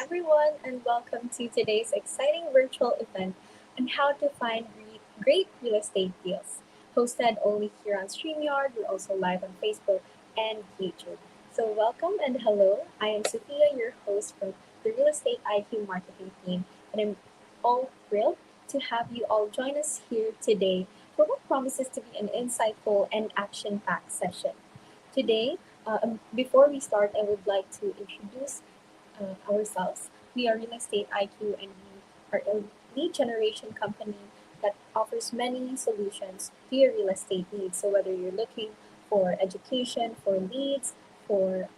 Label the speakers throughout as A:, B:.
A: everyone, and welcome to today's exciting virtual event on how to find great real estate deals. Hosted only here on StreamYard, we're also live on Facebook and YouTube. So, welcome and hello. I am Sophia, your host from the Real Estate IQ marketing team, and I'm all thrilled to have you all join us here today for what promises to be an insightful and action packed session. Today, before we start, I would like to introduce ourselves. We are Real Estate IQ, and we are a lead generation company that offers many solutions to your real estate needs. So whether you're looking for education, for leads, for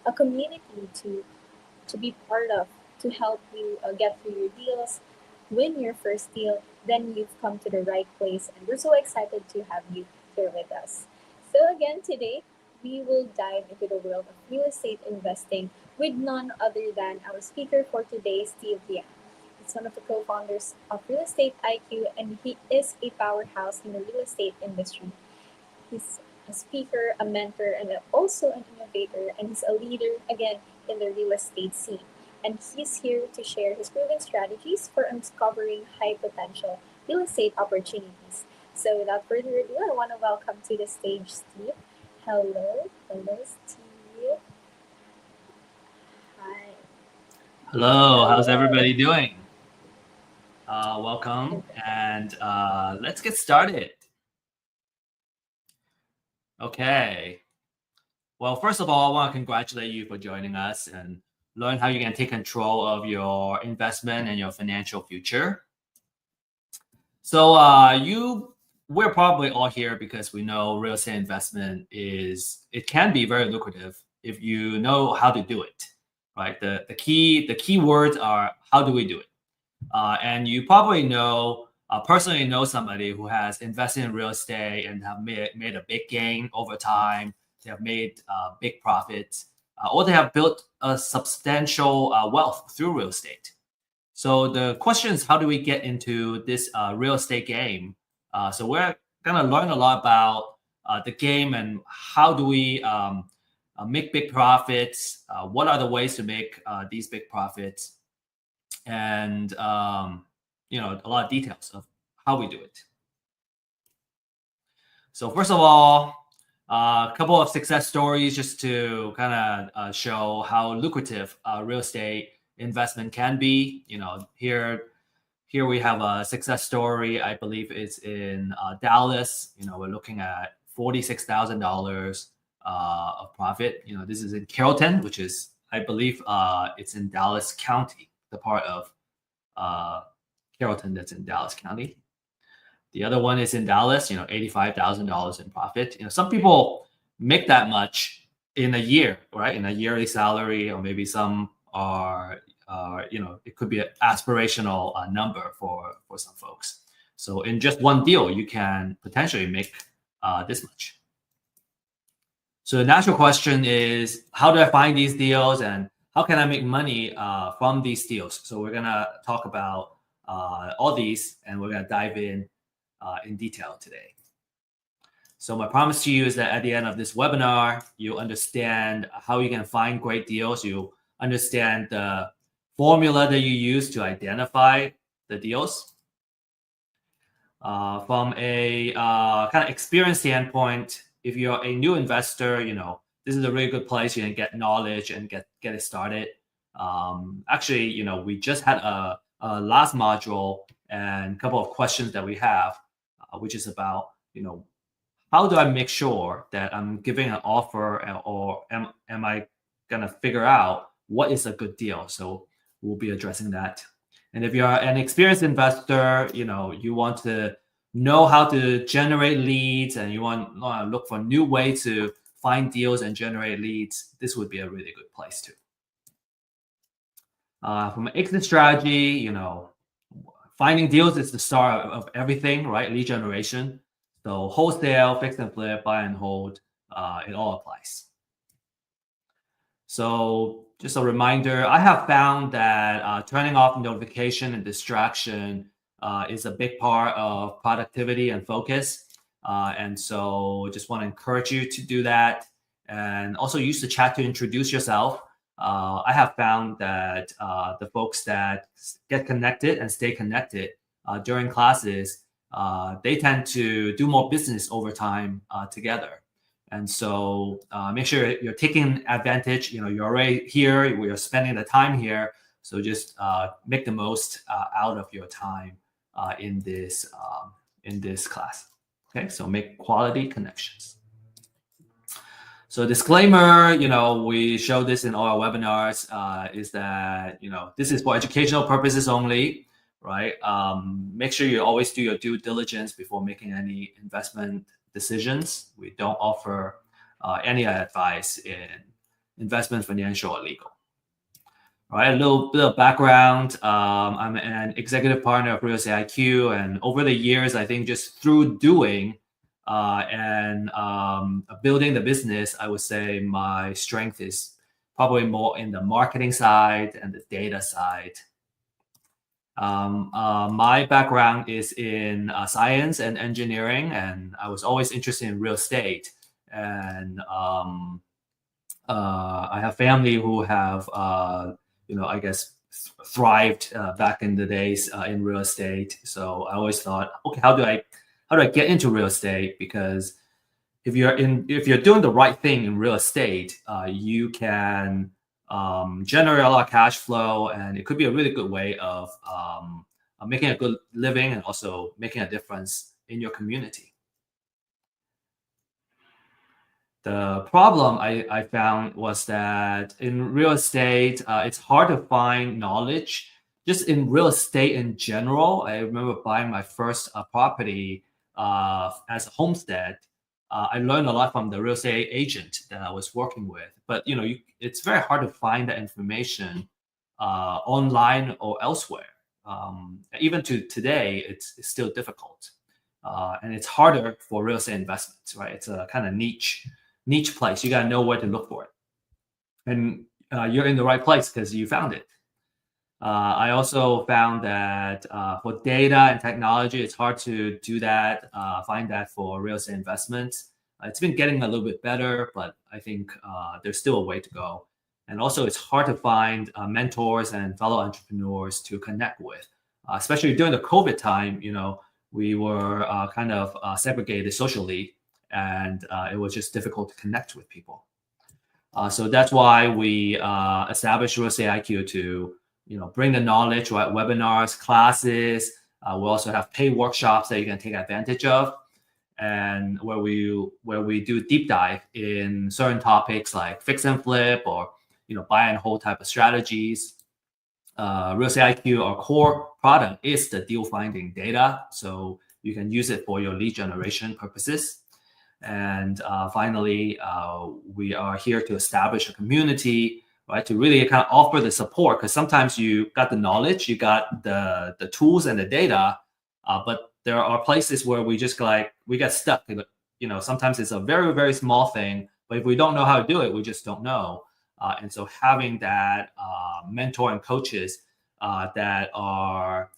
A: a community to be part of, to help you get through your deals, win your first deal, then you've come to the right place. And we're so excited to have you here with us. So, again, today we will dive into the world of real estate investing with none other than our speaker for today, Steve Liang. He's one of the co founders of Real Estate IQ, and he is a powerhouse in the real estate industry. He's a speaker, a mentor, and also an innovator, and he's a leader again in the real estate scene. And he's here to share his proven strategies for uncovering high potential real estate opportunities. So, without further ado, I want to welcome to the stage Steve. Hello, Steve. Hi.
B: Hello, how's
A: Hello.
B: everybody doing? Welcome, and let's get started. Okay. Well, first of all, I want to congratulate you for joining us and learn how you can take control of your investment and your financial future. So, we're probably all here because we know real estate investment it can be very lucrative if you know how to do it, right? The key words are how do we do it? And you probably personally know somebody who has invested in real estate and have made a big gain over time. They have made big profits, or they have built a substantial wealth through real estate. So the question is, how do we get into this real estate game? So we're going to learn a lot about the game and how do we make big profits. What are the ways to make these big profits? And a lot of details of how we do it. So first of all, a couple of success stories just to kind of show how lucrative real estate investment can be. Here we have a success story. I believe it's in Dallas. We're looking at $46,000 of profit. This is in Carrollton, which is, I believe, it's in Dallas County, the part of Carrollton that's in Dallas County. The other one is in Dallas, $85,000 in profit. Some people make that much in a year, right? In a yearly salary, or maybe some are, it could be an aspirational number for some folks. So in just one deal, you can potentially make this much. So the natural question is, how do I find these deals and how can I make money from these deals? So we're going to talk about all these, and we're going to dive in detail today. So my promise to you is that at the end of this webinar, you'll understand how you can find great deals. You understand the formula that you use to identify the deals. From a kind of experience standpoint, if you're a new investor, this is a really good place. You can get knowledge and get it started. Actually, we just had a last module and a couple of questions that we have, which is about, how do I make sure that I'm giving an offer, or am I gonna figure out what is a good deal? So we'll be addressing that. And if you're an experienced investor, you want to know how to generate leads and you want to look for new ways to find deals and generate leads, this would be a really good place too. From an exit strategy, finding deals is the start of everything, right? Lead generation. So wholesale, fix and flip, buy and hold, it all applies. So just a reminder, I have found that turning off notification and distraction is a big part of productivity and focus. And so just want to encourage you to do that. And also use the chat to introduce yourself. I have found that the folks that get connected and stay connected during classes, they tend to do more business over time together. And so make sure you're taking advantage. You're already here. You're spending the time here. So just make the most out of your time in this class. Okay, so make quality connections. So disclaimer, we show this in all our webinars, is that, this is for educational purposes only, right? Make sure you always do your due diligence before making any investment decisions. We don't offer any advice in investment, financial, or legal. All right, a little bit of background. I'm an executive partner of Real Estate IQ, and over the years, I think just through doing and building the business, I would say my strength is probably more in the marketing side and the data side. My background is in science and engineering, and I was always interested in real estate. And I have family who have, I guess, thrived back in the days in real estate. So I always thought, okay, how do I get into real estate? Because if you're doing the right thing in real estate, you can generate a lot of cash flow, and it could be a really good way of making a good living and also making a difference in your community. The problem I found was that in real estate, it's hard to find knowledge. Just in real estate in general, I remember buying my first property as a homestead. I learned a lot from the real estate agent that I was working with. But it's very hard to find that information online or elsewhere. Even to today, it's still difficult, and it's harder for real estate investments. Right? It's a kind of niche place. You got to know where to look for it. And you're in the right place because you found it. I also found that for data and technology, it's hard to do that, find that for real estate investments. It's been getting a little bit better, but I think there's still a way to go. And also, it's hard to find mentors and fellow entrepreneurs to connect with, especially during the COVID time. We were kind of segregated socially, and it was just difficult to connect with people. So that's why we established Real Estate IQ to bring the knowledge, right? Webinars, classes. We also have paid workshops that you can take advantage of, and where we do deep dive in certain topics like fix and flip or buy and hold type of strategies. Real Estate IQ, our core product, is the deal finding data, so you can use it for your lead generation purposes. And finally, we are here to establish a community, right, to really kind of offer the support, because sometimes you got the knowledge, you got the tools and the data, but there are places where we just we get stuck. Sometimes it's a very, very small thing, but if we don't know how to do it, we just don't know. And so having that mentor and coaches that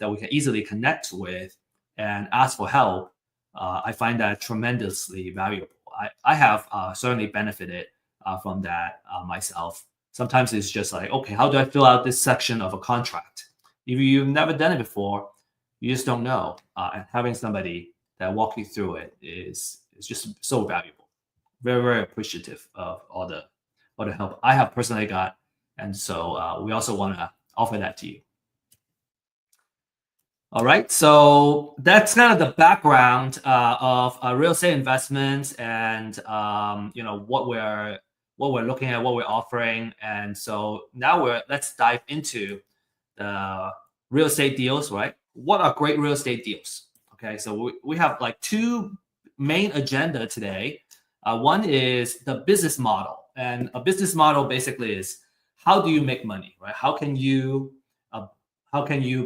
B: we can easily connect with and ask for help, I find that tremendously valuable. I have certainly benefited from that myself. Sometimes it's just like, okay, how do I fill out this section of a contract? If you've never done it before, you just don't know. And having somebody that walk you through it is just so valuable. Very, very appreciative of all the help I have personally got. And so we also want to offer that to you. All right, so that's kind of the background of real estate investments, and what we're looking at, what we're offering. And so now let's dive into the real estate deals. Right? What are great real estate deals? Okay, so we have like two main agenda today. One is the business model, and a business model basically is how do you make money, right? How can you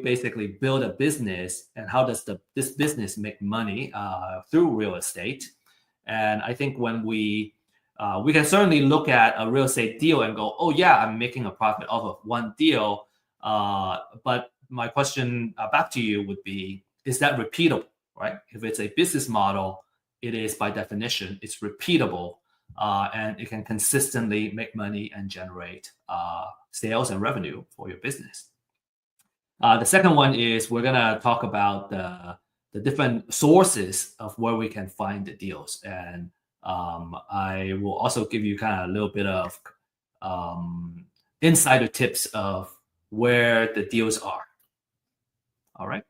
B: basically build a business, and how does this business make money through real estate? And I think when we can certainly look at a real estate deal and go, oh yeah, I'm making a profit off of one deal. But my question back to you would be, is that repeatable, right? If it's a business model, it is by definition, it's repeatable. and it can consistently make money and generate sales and revenue for your business. The second one is we're gonna talk about the different sources of where we can find the deals, and I will also give you kind of a little bit of insider tips of where the deals are. All right.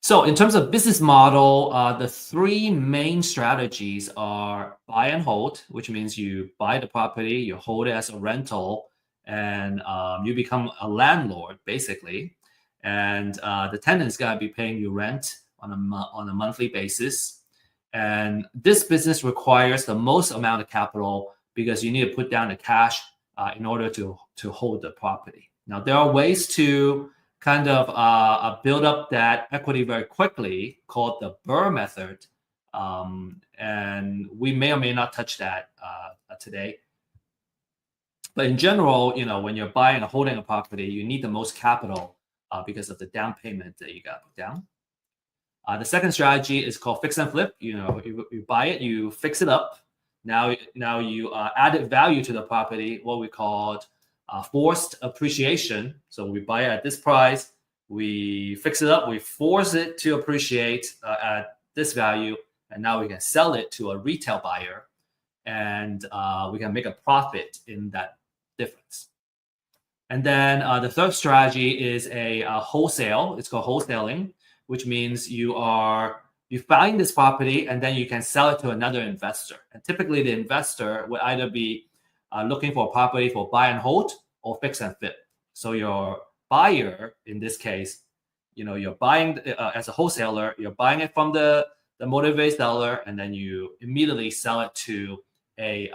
B: So in terms of business model, the three main strategies are buy and hold, which means you buy the property, you hold it as a rental, and you become a landlord basically. And the tenant is gonna be paying you rent on a monthly basis. And this business requires the most amount of capital because you need to put down the cash in order to hold the property. Now there are ways to kind of build up that equity very quickly, called the Burr method. And we may or may not touch that today. But in general, when you're buying or holding a property, you need the most capital because of the down payment that you got to put down. The second strategy is called fix and flip. You buy it, you fix it up. Now you added value to the property, what we called forced appreciation. So we buy it at this price, we fix it up, we force it to appreciate at this value, and now we can sell it to a retail buyer, and we can make a profit in that difference. And then the third strategy is a wholesale. It's called wholesaling, which means you find this property and then you can sell it to another investor. And typically the investor would either be looking for a property for buy and hold or fix and flip. So your buyer, in this case, you're buying as a wholesaler, you're buying it from the motivated seller, and then you immediately sell it to a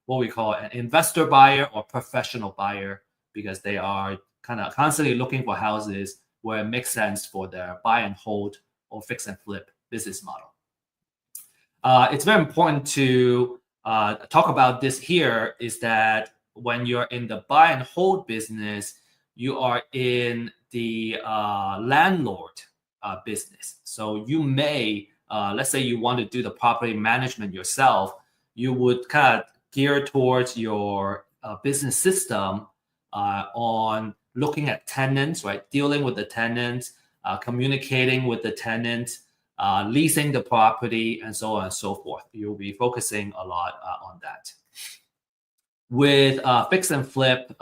B: what we call an investor buyer or professional buyer, because they are kind of constantly looking for houses where it makes sense for their buy and hold or fix and flip business model. It's very important to talk about this here, is that when you're in the buy and hold business, you are in the landlord business. So you may, let's say you want to do the property management yourself, you would kind of gear towards your business system on looking at tenants, right? Dealing with the tenants, communicating with the tenant, leasing the property, and so on and so forth. You'll be focusing a lot on that. With fix and flip,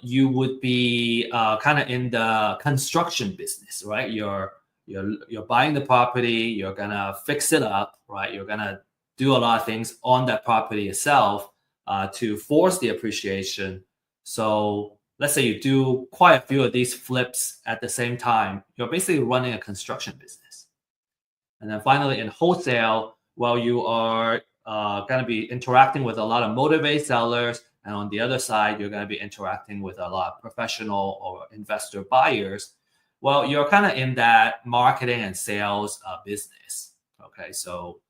B: you would be kind of in the construction business, right? You're buying the property, you're gonna fix it up, right? You're gonna do a lot of things on that property itself to force the appreciation. So let's say you do quite a few of these flips at the same time, you're basically running a construction business. And then finally, in wholesale, well, you are going to be interacting with a lot of motivated sellers. And on the other side, you're going to be interacting with a lot of professional or investor buyers. Well, you're kind of in that marketing and sales business. Okay, so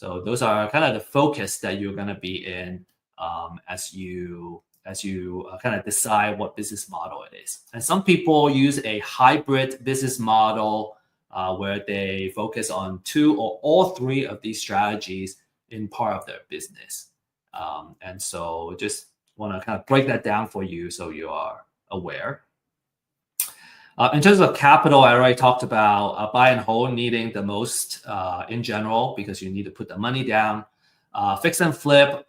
B: those are kind of the focus that you're going to be in as you kind of decide what business model it is. And some people use a hybrid business model where they focus on two or all three of these strategies in part of their business. And so just want to kind of break that down for you so you are aware. In terms of capital, I already talked about buy and hold needing the most in general, because you need to put the money down. Fix and flip,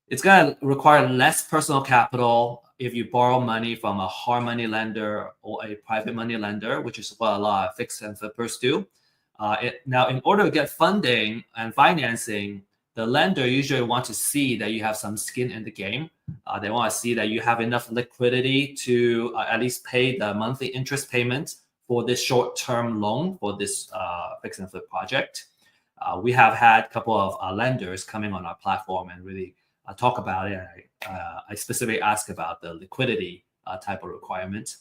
B: it's going to require less personal capital if you borrow money from a hard money lender or a private money lender, which is what a lot of fix and flippers do. Now, in order to get funding and financing, the lender usually wants to see that you have some skin in the game. They want to see that you have enough liquidity to at least pay the monthly interest payments for this short-term loan for this fix and flip project. We have had a couple of lenders coming on our platform and really talk about it. I specifically ask about the liquidity type of requirements.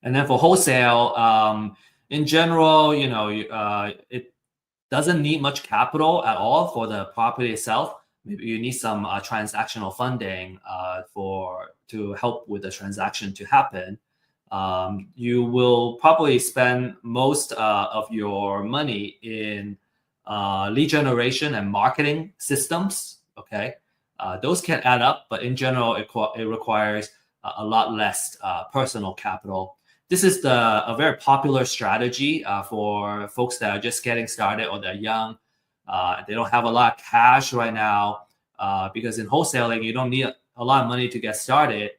B: And then for wholesale, in general, it doesn't need much capital at all for the property itself. Maybe you need some transactional funding to help with the transaction to happen. You will probably spend most of your money in lead generation and marketing systems. Okay, those can add up, but in general, it requires a lot less personal capital. This is a very popular strategy for folks that are just getting started or they're young. They don't have a lot of cash right now because in wholesaling, you don't need a lot of money to get started.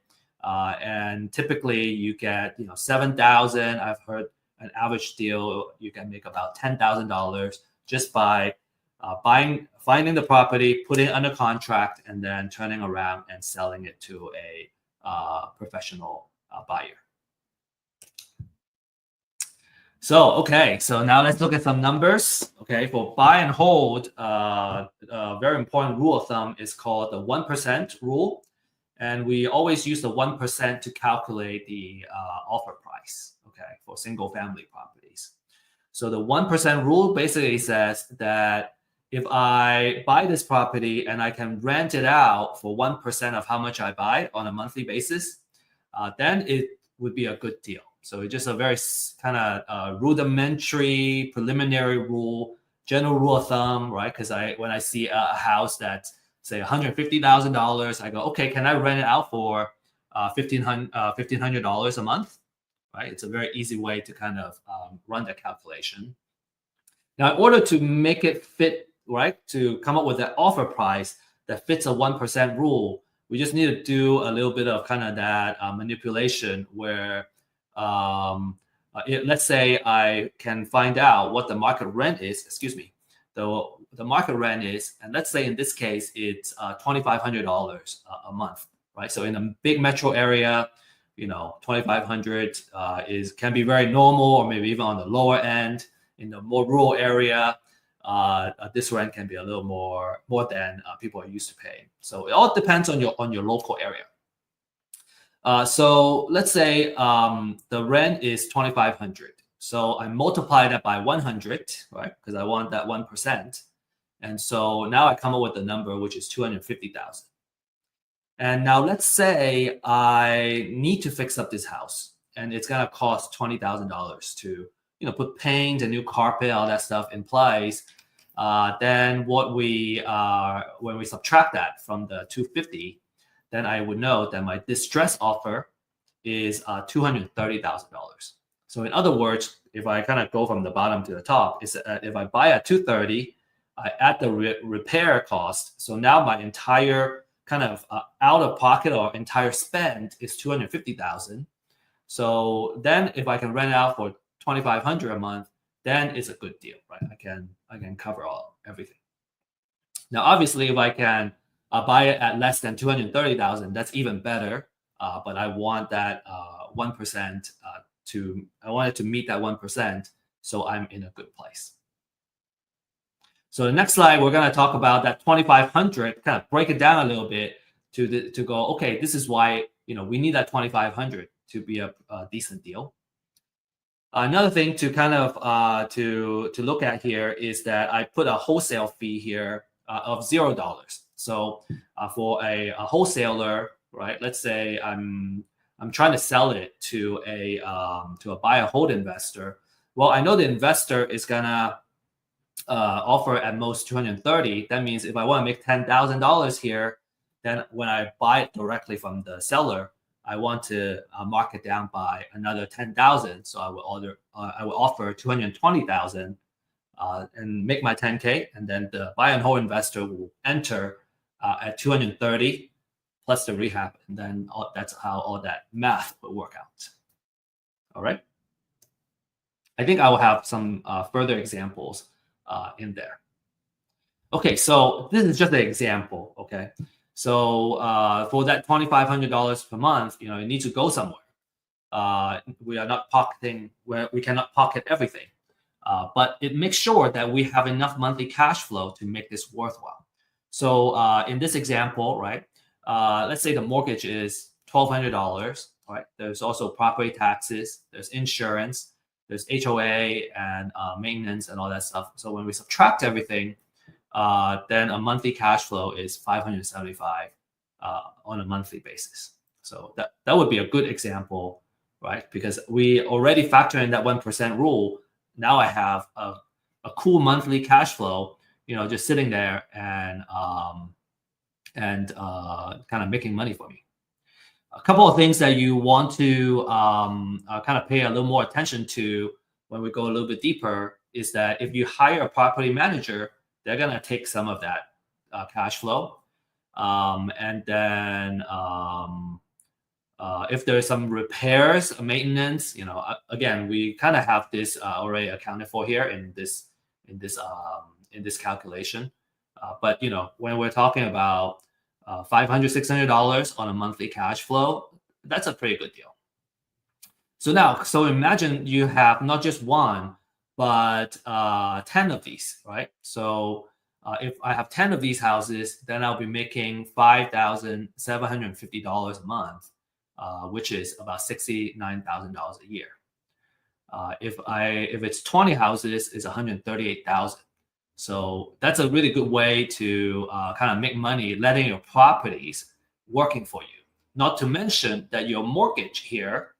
B: And typically you get 7,000. I've heard an average deal you can make about $10,000 just by finding the property, putting it under contract, and then turning around and selling it to a professional buyer. So now let's look at some numbers. Okay, for buy and hold, a very important rule of thumb is called the 1% rule. And we always use the 1% to calculate the offer price, okay, for single family properties. So the 1% rule basically says that if I buy this property and I can rent it out for 1% of how much I buy on a monthly basis, then it would be a good deal. So it's just a very kind of rudimentary, preliminary rule, general rule of thumb, right? Because when I see a house that's say $150,000, I go, okay, can I rent it out for $1,500 a month? Right? It's a very easy way to kind of run the calculation. Now, in order to make it fit, right, to come up with that offer price that fits a 1% rule, we just need to do a little bit of kind of that manipulation where let's say I can find out what the market rent is, the market rent is, and let's say in this case, it's $2,500 a month, right? So in a big metro area, $2,500 can be very normal, or maybe even on the lower end. In the more rural area, this rent can be a little more than people are used to paying. So it all depends on your local area. So let's say the rent is $2,500. So I multiply that by 100, right? Because I want that 1%. And so now I come up with a number which is 250,000. And now let's say I need to fix up this house, and it's gonna cost $20,000 to put paint, a new carpet, all that stuff in place. Then when we subtract that from the 250, then I would know that my distress offer is $230,000. So in other words, if I kind of go from the bottom to the top, is if I buy at 230, I add the repair cost. So now my entire kind of out of pocket or entire spend is 250,000. So then if I can rent out for 2,500 a month, then it's a good deal, right? I can cover everything. Now, obviously, if I can buy it at less than 230,000, that's even better. But I want that 1% I want it to meet that 1%, so I'm in a good place. So the next slide, we're going to talk about that 2,500, kind of break it down a little bit to go, okay, this is why we need that 2,500 to be a decent deal. Another thing to kind of to look at here is that I put a wholesale fee here of $0. So for a wholesaler, right? Let's say I'm trying to sell it to a buy and hold investor. Well, I know the investor is gonna offer at most 230. That means if I want to make $10,000 here, then when I buy it directly from the seller, I want to mark it down by another 10,000. So I will offer 220,000 and make my 10K, and then the buy and hold investor will enter at 230 plus the rehab, and then that's how all that math will work out. All right. I think I will have some further examples in there. Okay, so this is just an example. Okay, so for that $2,500 per month, it needs to go somewhere. We are not pocketing where we cannot pocket everything, but it makes sure that we have enough monthly cash flow to make this worthwhile. So in this example, right, let's say the mortgage is $1,200. Right, there's also property taxes, there's insurance, there's HOA and maintenance and all that stuff. So when we subtract everything, then a monthly cash flow is $575 on a monthly basis. So that would be a good example, right? Because we already factor in that 1% rule. Now I have a a cool monthly cash flow, just sitting there and kind of making money for me. A couple of things that you want to kind of pay a little more attention to when we go a little bit deeper is that if you hire a property manager, they're going to take some of that cash flow. And then if there's some repairs, maintenance, again, we kind of have this already accounted for here in this calculation. But when we're talking about $500, $600 on a monthly cash flow, that's a pretty good deal. So imagine you have not just one, but 10 of these, right? So if I have 10 of these houses, then I'll be making $5,750 a month, which is about $69,000 a year. If it's 20 houses, it's $138,000. So that's a really good way to kind of make money, letting your properties working for you. Not to mention that your mortgage here,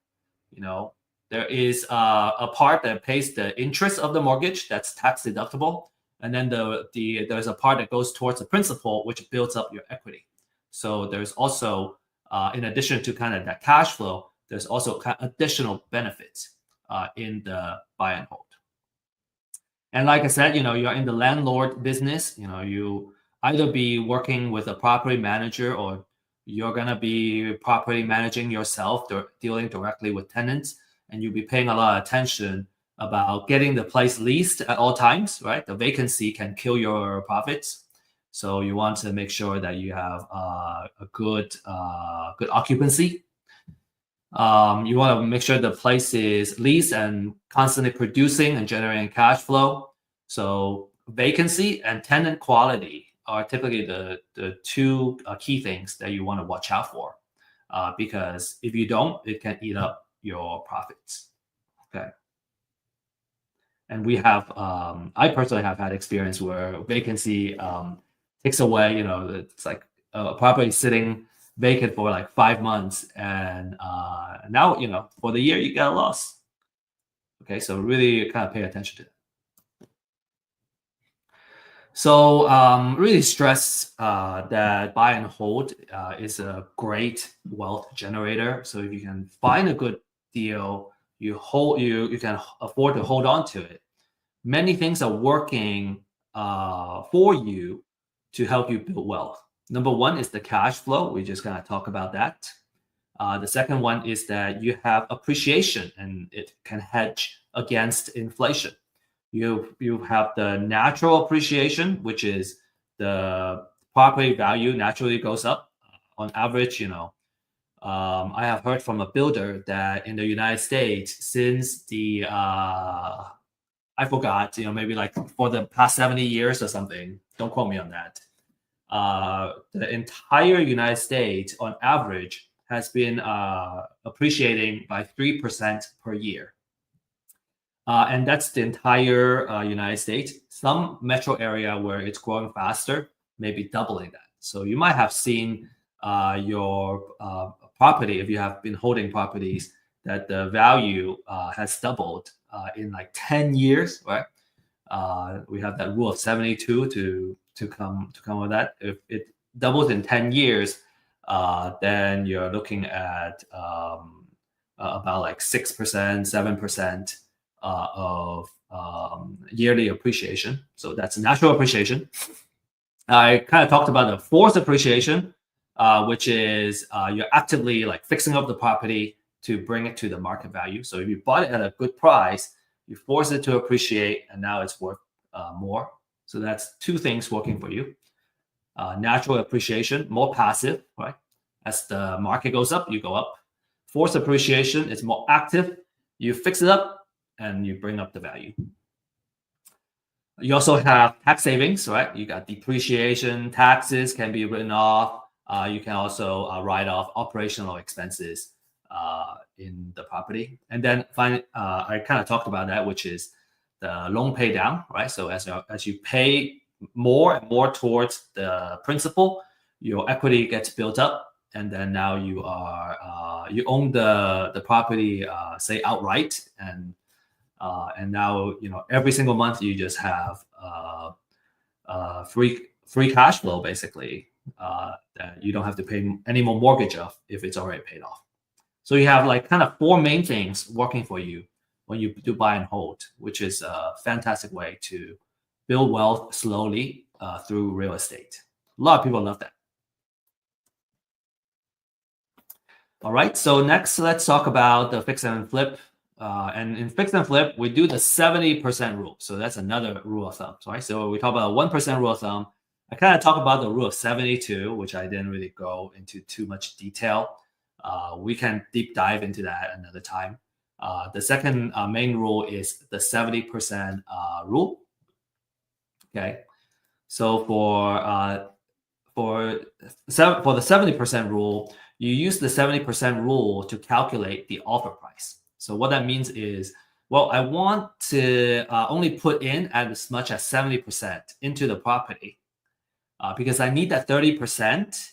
B: there is a part that pays the interest of the mortgage that's tax deductible, and then there's a part that goes towards the principal, which builds up your equity. So there's also, in addition to kind of that cash flow, there's also kind of additional benefits in the buy and hold. And like I said, you're in the landlord business. You either be working with a property manager or you're going to be property managing yourself, dealing directly with tenants, and you'll be paying a lot of attention about getting the place leased at all times, right? The vacancy can kill your profits. So you want to make sure that you have a good occupancy. You want to make sure the place is leased and constantly producing and generating cash flow. So vacancy and tenant quality are typically the two key things that you want to watch out for, because if you don't, it can eat up your profits. Okay. And we have, I personally have had experience where vacancy takes away, it's like a property sitting vacant for like 5 months, and now for the year you get a loss. Okay, so really kind of pay attention to that. So really stress that buy and hold is a great wealth generator. So if you can find a good deal, you can afford to hold on to it. Many things are working for you to help you build wealth. Number one is the cash flow. We just kind of talk about that. The second one is that you have appreciation, and it can hedge against inflation. You have the natural appreciation, which is the property value naturally goes up. On average, I have heard from a builder that in the United States, since the I forgot, maybe like for the past 70 years or something, don't quote me on that. The entire United States, on average, has been appreciating by 3% per year. And that's the entire United States. Some metro area where it's growing faster, maybe doubling that. So you might have seen your property, if you have been holding properties, that the value has doubled in like 10 years, right? We have that rule of 72 to come with that. If it doubles in 10 years, then you're looking at about like 6%, 7% of yearly appreciation. So that's natural appreciation. I kind of talked about the forced appreciation, which is you're actively like fixing up the property to bring it to the market value. So if you bought it at a good price, you force it to appreciate, and now it's worth more. So that's two things working for you. Natural appreciation, more passive, right? As the market goes up, you go up. Forced appreciation is more active. You fix it up and you bring up the value. You also have tax savings, right? You got depreciation, taxes can be written off. You can also write off operational expenses in the property. And then finally, I kind of talked about that, which is the loan pay down, right? So as you pay more and more towards the principal, your equity gets built up, and then now you own the property, say outright, and And now, every single month you just have free cash flow, basically, that you don't have to pay any more mortgage of if it's already paid off. So you have like kind of four main things working for you when you do buy and hold, which is a fantastic way to build wealth slowly through real estate. A lot of people love that. All right, so next let's talk about the fix and flip. And in fix and flip, we do the 70% rule. So that's another rule of thumb, right? So we talk about 1% rule of thumb. I kind of talk about the rule of 72, which I didn't really go into too much detail. We can deep dive into that another time. The second main rule is the 70% rule. Okay, so for the 70% rule, you use the 70% rule to calculate the offer price. So what that means is, well, I want to only put in as much as 70% into the property because I need that 30%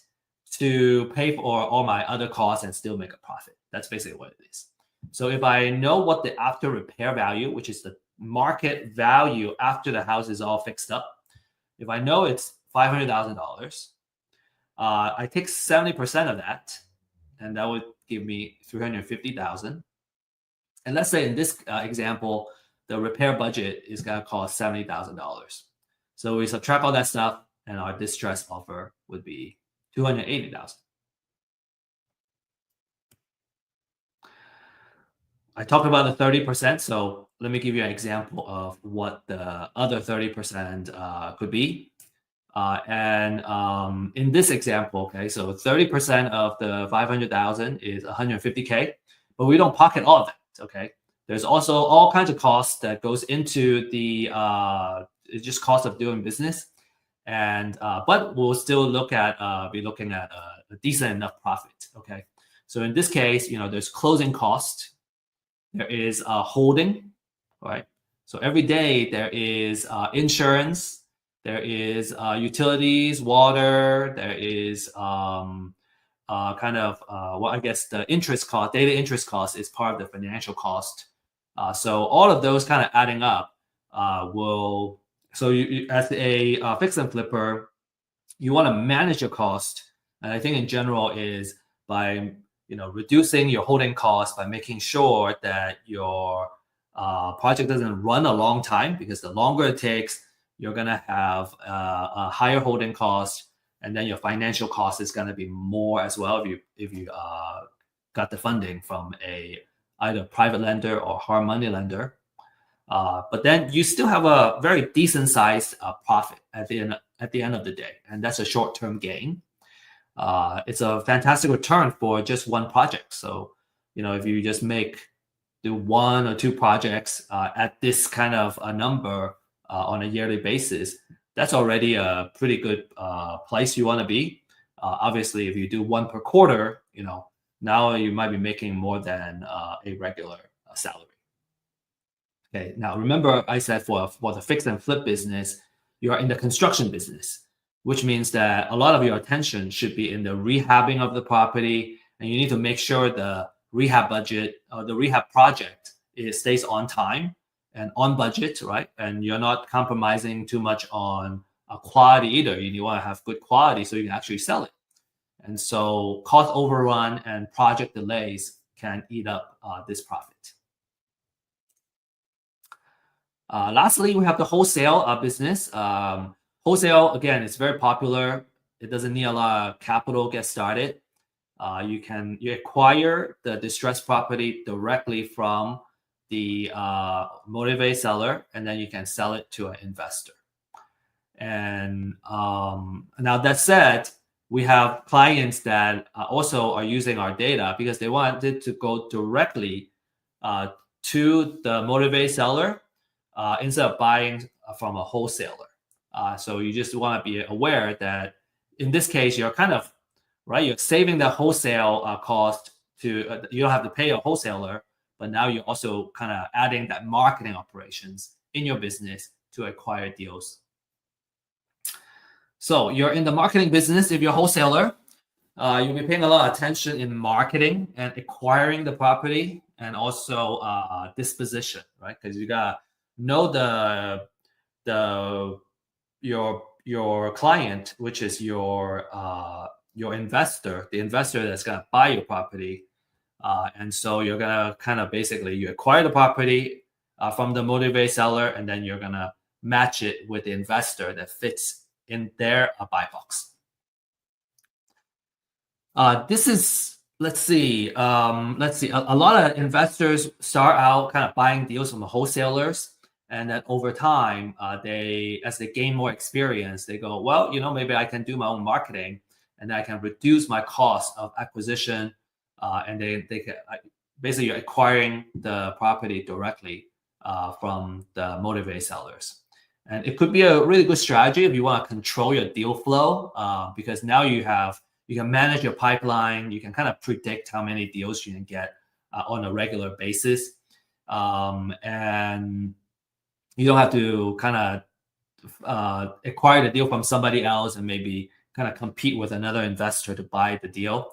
B: to pay for all my other costs and still make a profit. That's basically what it is. So if I know what the after repair value, which is the market value after the house is all fixed up, if I know it's $500,000, I take 70% of that, and that would give me $350,000. And let's say in this example, the repair budget is going to cost $70,000. So we subtract all that stuff, and our distress offer would be $280,000. I talked about the 30%, so let me give you an example of what the other 30% could be. In this example, okay, so 30% of the 500,000 is 150K, but we don't pocket all of that, okay? There's also all kinds of costs that goes into the just cost of doing business, and but we'll still be looking at a decent enough profit, okay? So in this case, there's closing cost, there is holding, right? So every day there is insurance. There is utilities, water. There is I guess the interest cost, daily interest cost is part of the financial cost. So all of those kind of adding up will. So you as a fix and flipper, you want to manage your cost, and I think in general is by reducing your holding costs by making sure that your project doesn't run a long time, because the longer it takes, you're going to have a higher holding cost, and then your financial cost is going to be more as well if you got the funding from either private lender or hard money lender. But then you still have a very decent sized profit at the end of the day, and that's a short-term gain. It's a fantastic return for just one project. So if you just do one or two projects at this kind of a number on a yearly basis, that's already a pretty good place you want to be. Obviously, if you do one per quarter, now you might be making more than a regular salary. Okay, now remember I said for the fix and flip business, you are in the construction business, which means that a lot of your attention should be in the rehabbing of the property, and you need to make sure the rehab budget or the rehab project stays on time and on budget, right? And you're not compromising too much on quality either. You want to have good quality so you can actually sell it. And so cost overrun and project delays can eat up this profit. Lastly, we have the wholesale business. Wholesale, again, is very popular. It doesn't need a lot of capital to get started. You acquire the distressed property directly from the motivated seller, and then you can sell it to an investor. And now that said, we have clients that also are using our data because they wanted to go directly to the motivated seller instead of buying from a wholesaler. So you just want to be aware that in this case, you're kind of right. You're saving the wholesale cost to you don't have to pay a wholesaler, but now you're also kind of adding that marketing operations in your business to acquire deals. So you're in the marketing business. If you're a wholesaler, you'll be paying a lot of attention in marketing and acquiring the property. and also disposition, right? Because you gotta know the your client, which is your investor, the investor that's gonna buy your property, and so you're gonna kind of basically you acquire the property from the motivated seller, and then you're gonna match it with the investor that fits in their buy box. This is let's see. A lot of investors start out kind of buying deals from the wholesalers, and then over time, as they gain more experience, they go, well, maybe I can do my own marketing, and I can reduce my cost of acquisition, and they can basically you're acquiring the property directly from the motivated sellers. And it could be a really good strategy if you want to control your deal flow, because now you can manage your pipeline. You can kind of predict how many deals you can get on a regular basis. And you don't have to kind of acquire the deal from somebody else and maybe kind of compete with another investor to buy the deal.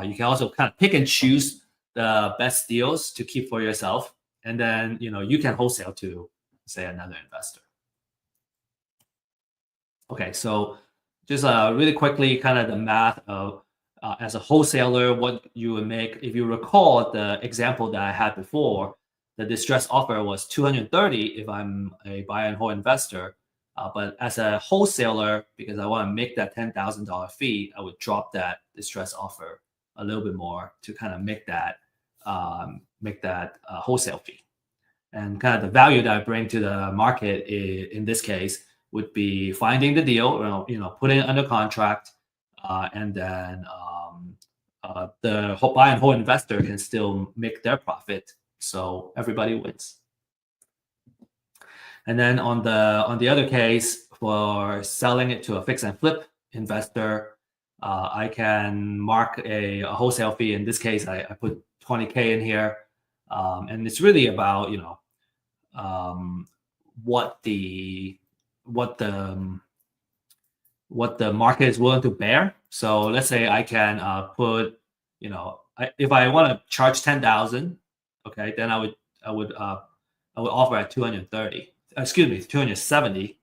B: You can also kind of pick and choose the best deals to keep for yourself. And then, you can wholesale to, say, another investor. Okay, so just really quickly, kind of the math of as a wholesaler, what you would make. If you recall the example that I had before, the distress offer was 230 if I'm a buy and hold investor. But as a wholesaler, because I want to make that $10,000 fee, I would drop that distress offer a little bit more to kind of make that wholesale fee. And kind of the value that I bring to the market in this case would be finding the deal, putting it under contract, and then the buy and hold investor can still make their profit, so everybody wins. And then on the other case, for selling it to a fix and flip investor, I can mark a wholesale fee. In this case, I put $20K in here, and it's really about what the market is willing to bear. So let's say I can put, if I want to charge 10,000, okay, then I would offer at 230. Excuse me, 270.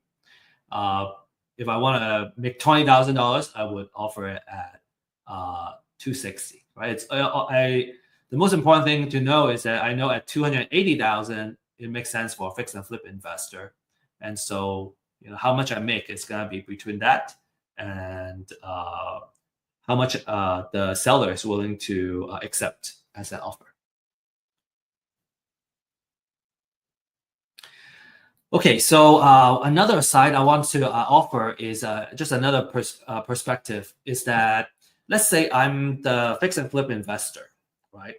B: If I want to make $20,000, I would offer it at 260. Right? It's the most important thing to know is that I know at 280,000 it makes sense for a fix and flip investor, and so how much I make is gonna be between that and how much the seller is willing to accept as an offer. Okay, so another side I want to offer is just another perspective is that let's say I'm the fix and flip investor, right?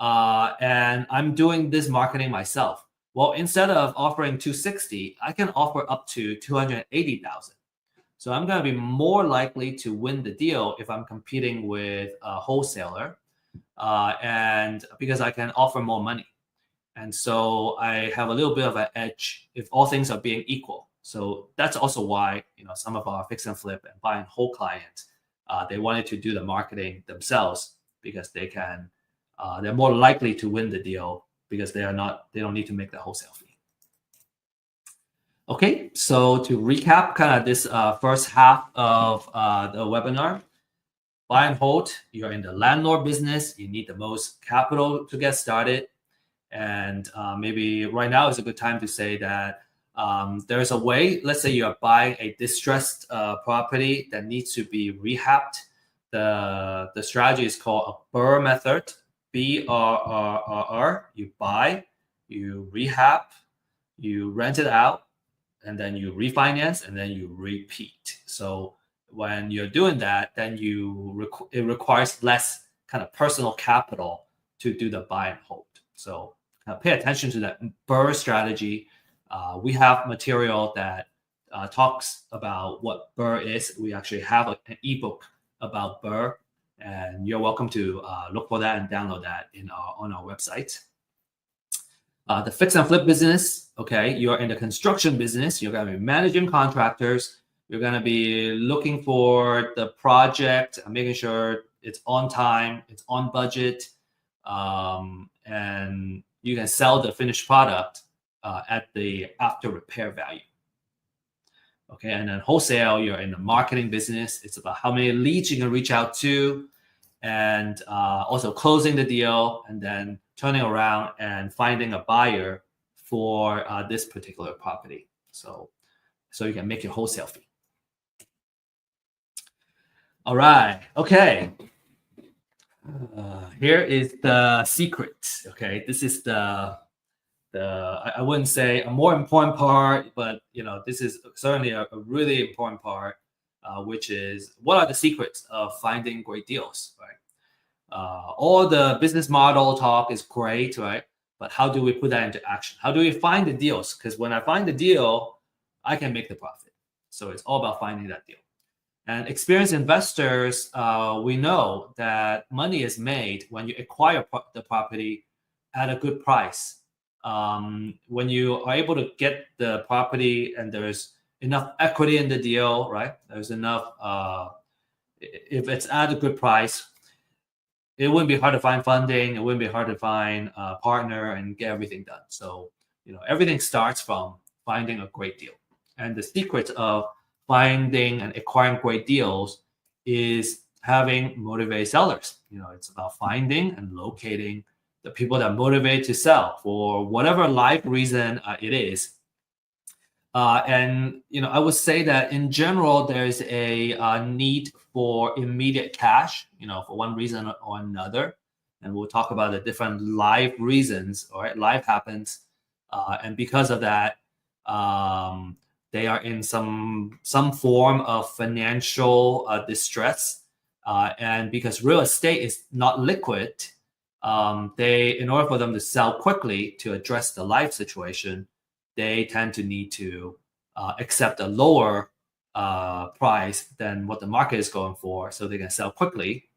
B: And I'm doing this marketing myself. Well, instead of offering 260, I can offer up to 280,000. So I'm going to be more likely to win the deal if I'm competing with a wholesaler, and because I can offer more money. And so I have a little bit of an edge if all things are being equal. So that's also why some of our fix and flip and buy and hold clients, they wanted to do the marketing themselves because they're more likely to win the deal because they don't need to make the wholesale fee. Okay, so to recap kind of this first half of the webinar, buy and hold, you're in the landlord business, you need the most capital to get started. And maybe right now is a good time to say that there's a way, let's say you're buying a distressed property that needs to be rehabbed. The strategy is called a BRRRR method, BRRRR. You buy, you rehab, you rent it out, and then you refinance, and then you repeat. So when you're doing that, then it requires less kind of personal capital to do the buy and hold. So pay attention to that BRRRR strategy. We have material that talks about what BRRRR is. We actually have an ebook about BRRRR, and you're welcome to look for that and download that on our website. The fix and flip business, okay, you're in the construction business. You're going to be managing contractors. You're going to be looking for the project, making sure it's on time, it's on budget, and you can sell the finished product at the after repair value. Okay, and then wholesale, you're in the marketing business. It's about how many leads you can reach out to, and also closing the deal, and then turning around and finding a buyer for this particular property. So you can make your wholesale fee. All right. Okay. Here is the secret. Okay, this is the I wouldn't say a more important part, but this is certainly a really important part, which is what are the secrets of finding great deals, right? All the business model talk is great, right? But how do we put that into action? How do we find the deals? Because when I find the deal, I can make the profit. So it's all about finding that deal. And experienced investors, we know that money is made when you acquire the property at a good price. When you are able to get the property and there's enough equity in the deal, right? There's enough, if it's at a good price, it wouldn't be hard to find funding. It wouldn't be hard to find a partner and get everything done. So, everything starts from finding a great deal. And the secret of finding and acquiring great deals is having motivated sellers. It's about finding and locating the people that motivate to sell for whatever life reason it is. And I would say that in general, there's a need for immediate cash, for one reason or another. And we'll talk about the different life reasons. All right, life happens, and because of that, they are in some form of financial distress. And because real estate is not liquid, in order for them to sell quickly to address the life situation, they tend to need to accept a lower price than what the market is going for, so they can sell quickly.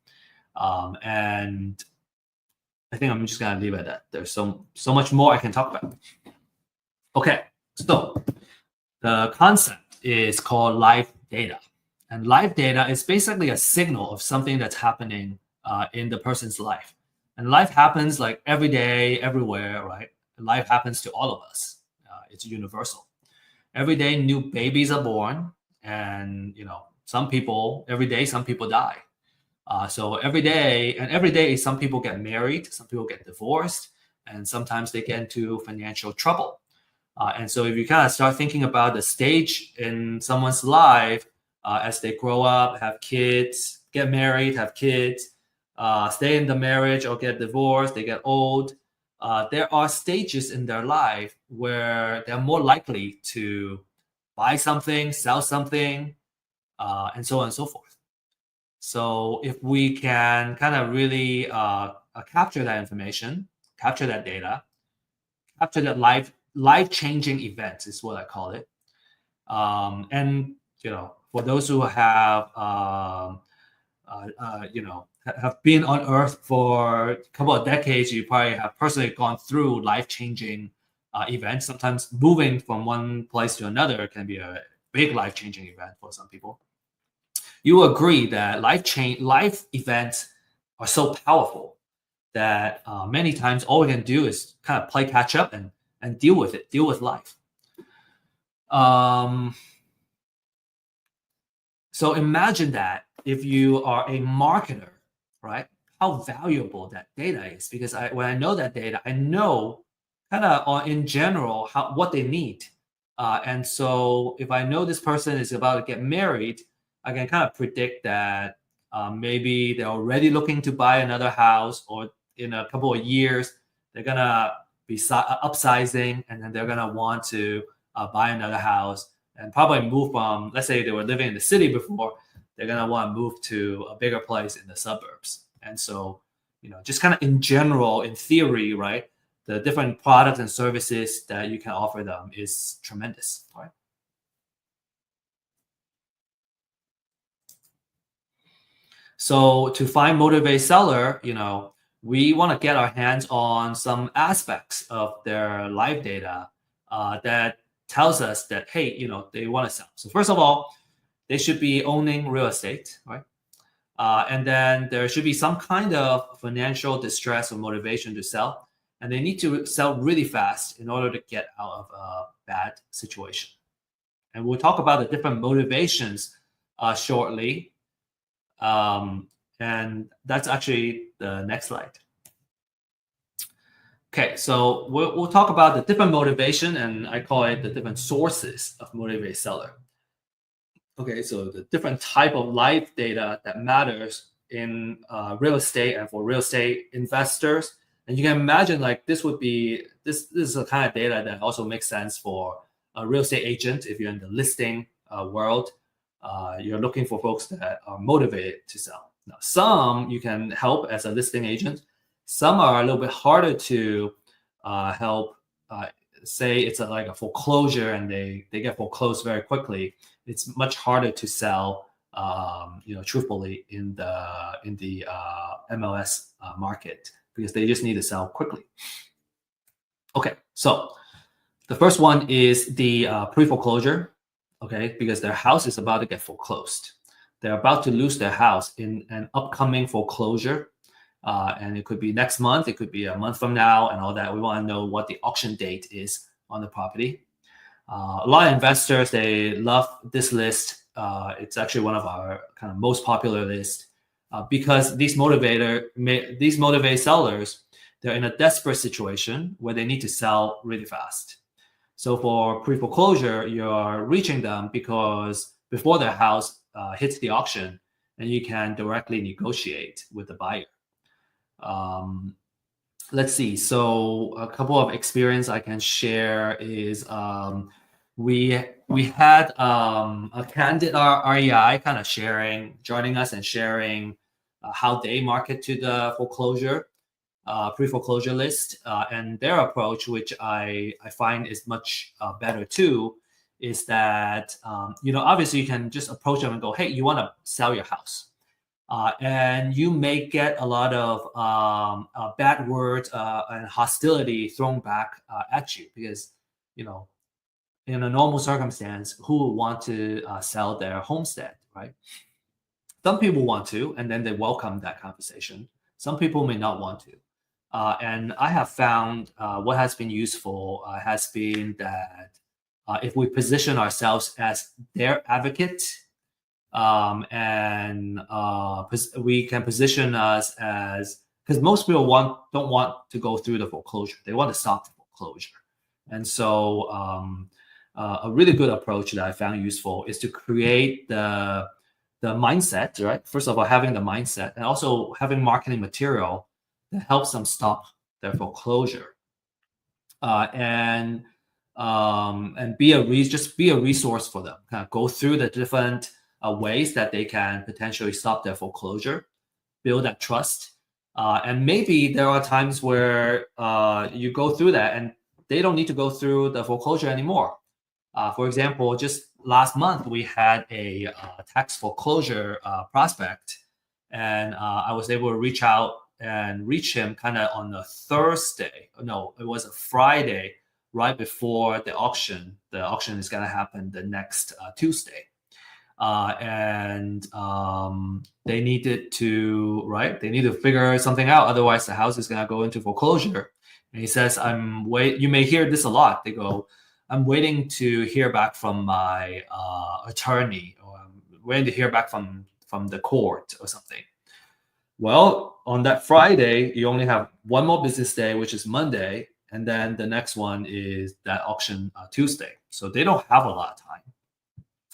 B: And I think I'm just gonna leave it at that. There's so much more I can talk about. Okay, so the concept is called live data, and live data is basically a signal of something that's happening in the person's life. And life happens like every day, everywhere, right? Life happens to all of us. It's universal. Every day, new babies are born, and every day, some people die. So every day, some people get married, some people get divorced, and sometimes they get into financial trouble. And so if you kind of start thinking about the stage in someone's life as they grow up, have kids, get married, have kids, stay in the marriage or get divorced, they get old. There are stages in their life where they're more likely to buy something, sell something, and so on and so forth. So if we can kind of really capture that information, capture that data, capture that life-changing events is what I call it. And for those who have have been on Earth for a couple of decades, you probably have personally gone through life-changing events. Sometimes moving from one place to another can be a big life-changing event for some people. You agree that life events are so powerful that many times all we can do is kind of play catch up and deal with it, deal with life. So imagine that if you are a marketer, right? How valuable that data is, because when I know that data, I know kind of in general what they need. And so if I know this person is about to get married, I can kind of predict that maybe they're already looking to buy another house, or in a couple of years, they're going to be upsizing, and then they're going to want to buy another house and probably move from, let's say they were living in the city before, they're going to want to move to a bigger place in the suburbs. And so, just kind of in general, in theory, right, the different products and services that you can offer them is tremendous, right? So to find motivated seller, we want to get our hands on some aspects of their live data that tells us that, hey, they want to sell. So first of all, they should be owning real estate, right? And then there should be some kind of financial distress or motivation to sell. and they need to sell really fast in order to get out of a bad situation. And we'll talk about the different motivations shortly. And that's actually the next slide. Okay, so we'll talk about the different motivation, and I call it the different sources of motivated seller. Okay, so the different type of live data that matters in real estate and for real estate investors. And you can imagine like this is the kind of data that also makes sense for a real estate agent. If you're in the listing world, you're looking for folks that are motivated to sell. Now, some you can help as a listing agent. Some are a little bit harder to help. Say it's like a foreclosure and they get foreclosed very quickly. It's much harder to sell, truthfully in the MLS market because they just need to sell quickly. Okay, so the first one is the pre-foreclosure. Okay, because their house is about to get foreclosed. They're about to lose their house in an upcoming foreclosure. And it could be next month, it could be a month from now, and all that. We want to know what the auction date is on the property. A lot of investors, they love this list. It's actually one of our kind of most popular lists because these motivated sellers, they're in a desperate situation where they need to sell really fast. So for pre-foreclosure, you're reaching them because before their house hits the auction, and you can directly negotiate with the buyer. Let's see. So a couple of experience I can share is we had a candid REI kind of joining us and sharing how they market to the foreclosure pre-foreclosure list, and their approach, which I find is much better too, is that obviously you can just approach them and go, hey, you want to sell your house. And you may get a lot of bad words and hostility thrown back at you because, in a normal circumstance, who would want to sell their homestead, right? Some people want to, and then they welcome that conversation. Some people may not want to. And I have found what has been useful has been that if we position ourselves as their advocate, we can position us as, because most people don't want to go through the foreclosure. They want to stop the foreclosure. And so a really good approach that I found useful is to create the mindset, right? First of all, having the mindset and also having marketing material that helps them stop their foreclosure. And be a resource for them. Kind of go through the different ways that they can potentially stop their foreclosure, build that trust. And maybe there are times where you go through that and they don't need to go through the foreclosure anymore. For example, just last month, we had a tax foreclosure prospect, and I was able to reach out and reach him kind of on a Thursday. No, it was a Friday right before the auction. The auction is going to happen the next Tuesday. And they needed to figure something out. Otherwise, the house is going to go into foreclosure. And he says, you may hear this a lot. They go, I'm waiting to hear back from my attorney, or I'm waiting to hear back from the court or something. Well, on that Friday, you only have one more business day, which is Monday. And then the next one is that auction Tuesday. So they don't have a lot of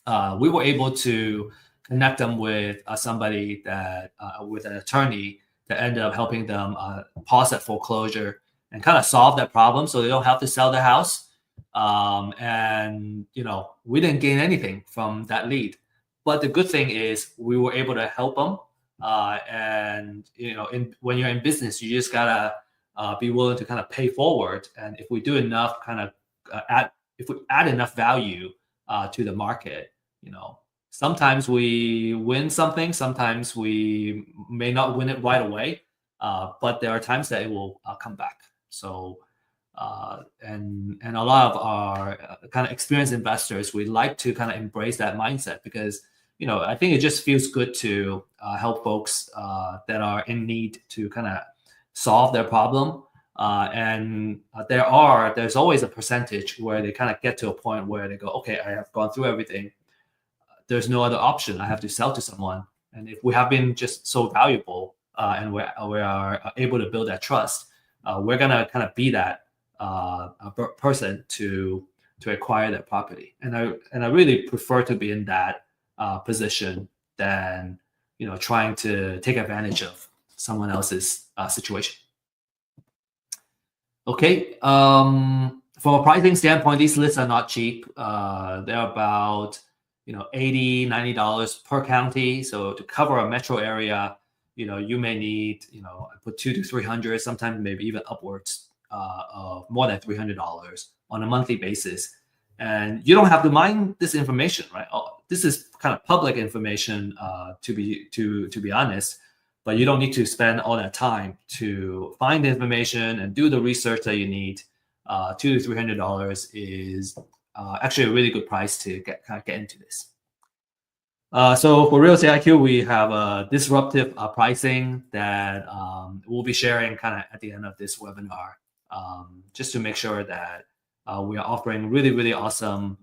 B: time. We were able to connect them with somebody that, with an attorney that ended up helping them pause that foreclosure and kind of solve that problem so they don't have to sell the house. And, we didn't gain anything from that lead. But the good thing is we were able to help them. When you're in business, you just gotta be willing to kind of pay forward. And if we do enough, if we add enough value to the market, sometimes we win something, sometimes we may not win it right away, but there are times that it will come back. So, and a lot of our kind of experienced investors, we like to kind of embrace that mindset because I think it just feels good to help folks that are in need to kind of solve their problem. And there's always a percentage where they kind of get to a point where they go, okay, I have gone through everything. There's no other option. I have to sell to someone. And if we have been just so valuable and we are able to build that trust, we're gonna kind of be that person to acquire that property. And I really prefer to be in that position than trying to take advantage of someone else's situation. Okay. From a pricing standpoint, these lists are not cheap. They're about $80, $90 per county. So to cover a metro area, you may need I put $200 to $300, sometimes maybe even upwards of more than $300 on a monthly basis. And you don't have to mine this information, right? This is kind of public information, to be honest. But you don't need to spend all that time to find the information and do the research that you need. $200 to $300 is actually a really good price to get into this. So for Real Estate IQ, we have a disruptive pricing that we'll be sharing kind of at the end of this webinar, just to make sure that we are offering really, really awesome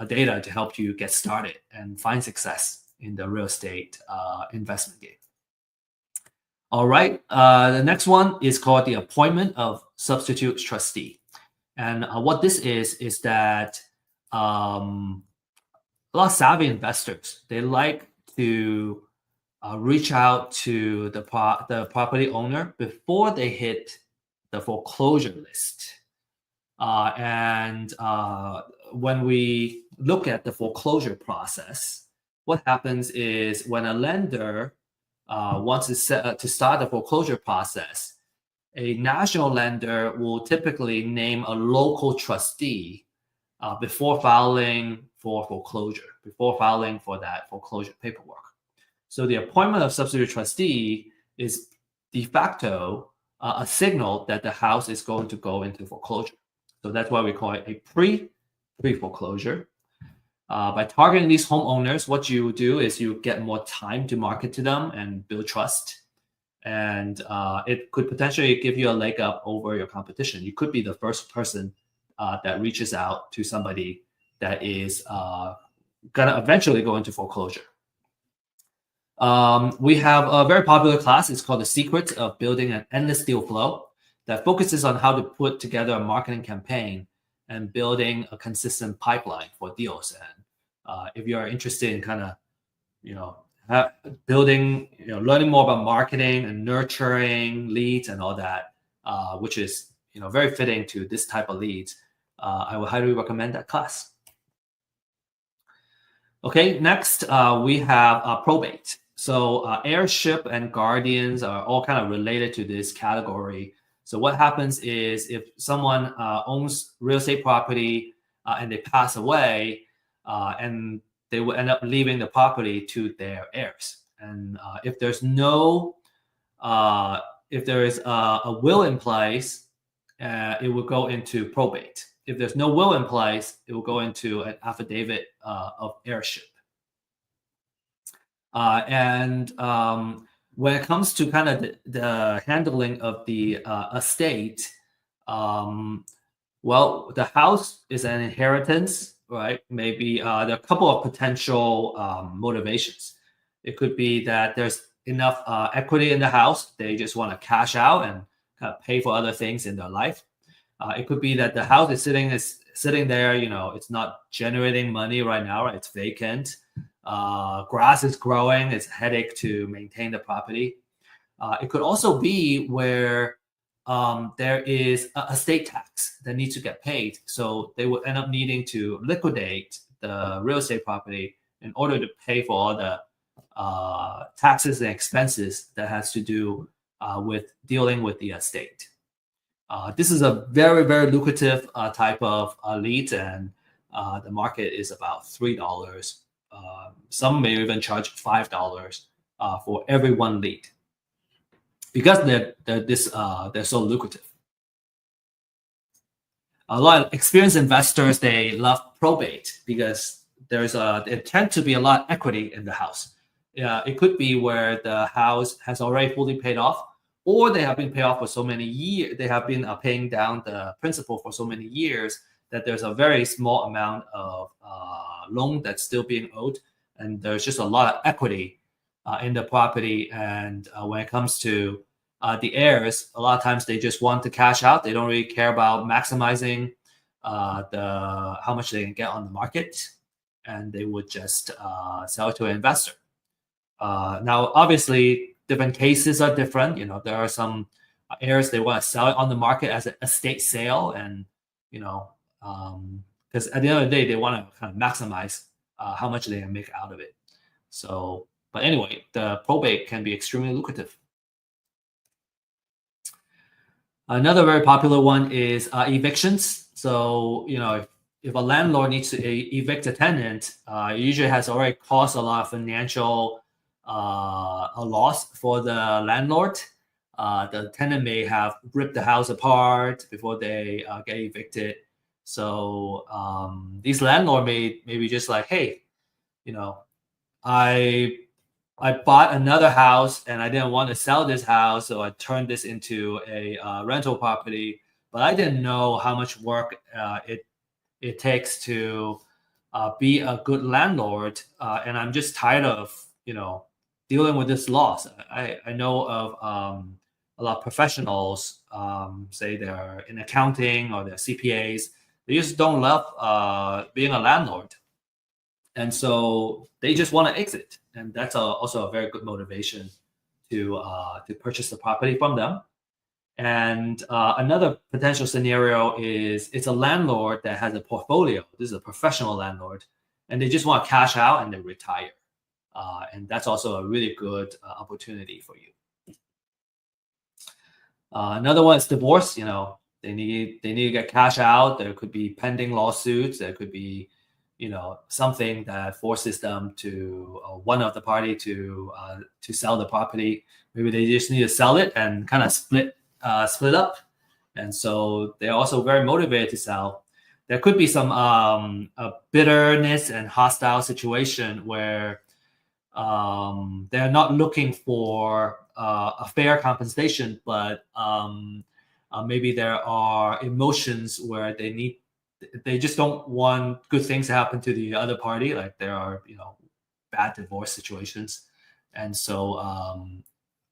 B: data to help you get started and find success in the real estate investment game. All right, the next one is called the appointment of substitute trustee. And what this is that a lot of savvy investors, they like to reach out to the property owner before they hit the foreclosure list. And when we look at the foreclosure process, what happens is when a lender wants to start the foreclosure process, a national lender will typically name a local trustee before filing for foreclosure, before filing for that foreclosure paperwork. So the appointment of substitute trustee is de facto a signal that the house is going to go into foreclosure. So that's why we call it a pre-foreclosure. By targeting these homeowners, what you do is you get more time to market to them and build trust. And it could potentially give you a leg up over your competition. You could be the first person that reaches out to somebody that is going to eventually go into foreclosure. We have a very popular class. It's called The Secret of Building an Endless Deal Flow, that focuses on how to put together a marketing campaign and building a consistent pipeline for deals. And if you are interested in kind of, building, learning more about marketing and nurturing leads and all that, which is, very fitting to this type of leads, I would highly recommend that class. Okay, next we have probate. So heirship and guardians are all kind of related to this category. So what happens is if someone owns real estate property and they pass away, and they will end up leaving the property to their heirs. And if there's if there is a will in place, it will go into probate. If there's no will in place, it will go into an affidavit of heirship. And when it comes to kind of the handling of the estate, well, the house is an inheritance, right? Maybe there are a couple of potential motivations. It could be that there's enough equity in the house. They just want to cash out and kind of pay for other things in their life. It could be that the house is sitting there, it's not generating money right now, right? It's vacant. Grass is growing. It's a headache to maintain the property. It could also be where there is a estate tax that needs to get paid. So they will end up needing to liquidate the real estate property in order to pay for all the taxes and expenses that has to do with dealing with the estate. This is a very, very lucrative type of lead, and the market is about $3. Some may even charge $5 for every one lead, because they're so lucrative. A lot of experienced investors, they love probate because there tend to be a lot of equity in the house. It could be where the house has already fully paid off, or they have been paid off for so many years. They have been paying down the principal for so many years that there's a very small amount of loan that's still being owed, and there's just a lot of equity in the property. And when it comes to the heirs, a lot of times they just want to cash out. They don't really care about maximizing the how much they can get on the market, and they would just sell it to an investor. Now, obviously, different cases are different. There are some heirs they want to sell it on the market as an estate sale, and because at the end of the day, they want to kind of maximize how much they can make out of it. So, but anyway, the probate can be extremely lucrative. Another very popular one is evictions. So, if a landlord needs to evict a tenant, it usually has already caused a lot of financial a loss for the landlord. The tenant may have ripped the house apart before they get evicted. So these landlord may be just like, hey, I bought another house and I didn't want to sell this house, so I turned this into a rental property. But I didn't know how much work it takes to be a good landlord, and I'm just tired of dealing with this loss. I know of a lot of professionals, say they're in accounting or they're CPAs. They just don't love being a landlord, and so they just want to exit, and that's also a very good motivation to purchase the property from them. And another potential scenario is it's a landlord that has a portfolio. This is a professional landlord, and they just want to cash out and they retire. And that's also a really good opportunity for you. Another one is divorce. They need to get cash out. There could be pending lawsuits. There could be something that forces them to one of the party to sell the property. Maybe they just need to sell it and kind of split up, and so they're also very motivated to sell. There could be some bitterness and hostile situation where they're not looking for a fair compensation, but maybe there are emotions where they just don't want good things to happen to the other party. Like there are bad divorce situations, and so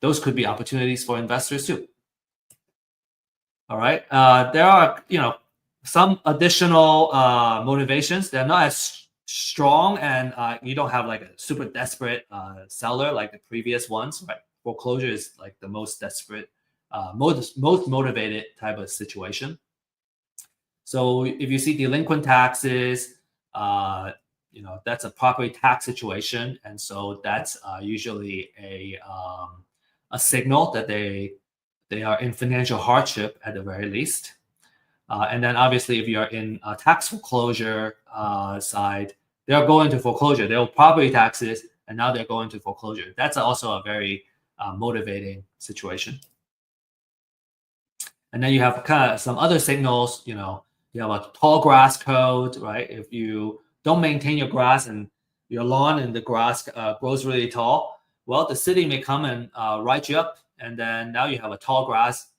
B: those could be opportunities for investors too. All right. There are, some additional motivations. They're not as strong, and you don't have like a super desperate seller like the previous ones. Right. Foreclosure is like the most desperate, most motivated type of situation. So if you see delinquent taxes, that's a property tax situation, and so that's usually a signal that they are in financial hardship at the very least. And then obviously, if you're in a tax foreclosure side, they're going to foreclosure. They owe property taxes, and now they're going to foreclosure. That's also a very motivating situation. And then you have kind of some other signals. You have a tall grass code, right? If you don't maintain your grass and your lawn and the grass grows really tall, well, the city may come and write you up, and then now you have a tall grass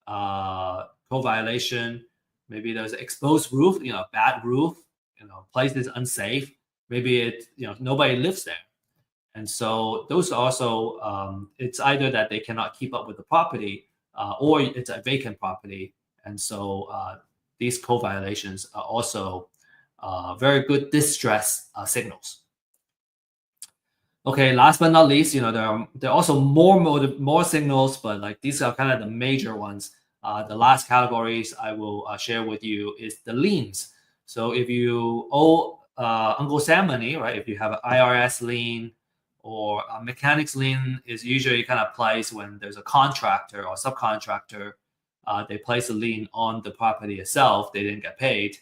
B: code violation. Maybe there's an exposed roof, bad roof, place is unsafe. Maybe it, nobody lives there. And so those also, it's either that they cannot keep up with the property or it's a vacant property. And so these code violations are also very good distress signals. Okay, last but not least, there are also more signals, but like these are kind of the major ones. The last categories I will share with you is the liens. So if you owe Uncle Sam money, right? If you have an IRS lien or a mechanics lien, is usually kind of placed when there's a contractor or subcontractor. They place a lien on the property itself. They didn't get paid.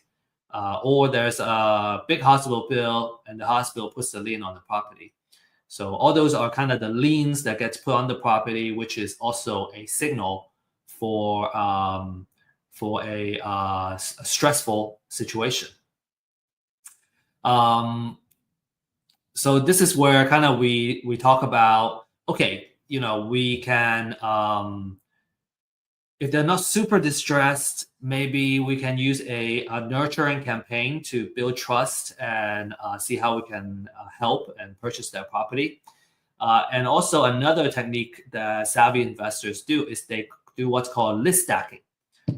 B: Or there's a big hospital bill and the hospital puts the lien on the property. So all those are kind of the liens that gets put on the property, which is also a signal for a stressful situation. So this is where kind of we talk about, okay, we can If they're not super distressed, maybe we can use a nurturing campaign to build trust and see how we can help and purchase their property. And also another technique that savvy investors do is they do what's called list stacking.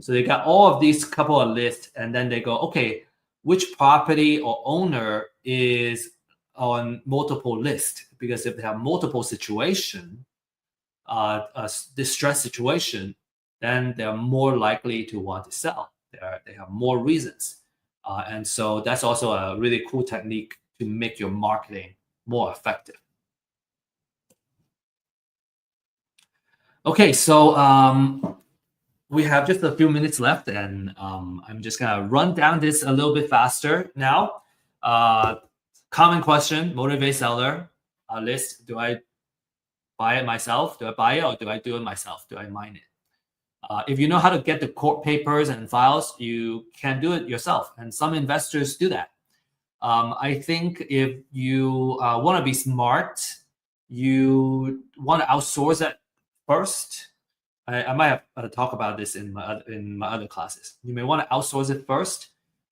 B: So they got all of these couple of lists, and then they go, okay, which property or owner is on multiple lists? Because if they have multiple situation, distress situation, then they're more likely to want to sell. They have more reasons. And so that's also a really cool technique to make your marketing more effective. Okay, so we have just a few minutes left, and I'm just gonna run down this a little bit faster now. Common question: motivate seller list. Do I buy it myself? Do I buy it, or do I do it myself? Do I mine it? If you know how to get the court papers and files, you can do it yourself, and some investors do that. I think if you want to be smart, you want to outsource it first. I might have talk about this in my other classes. You may want to outsource it first,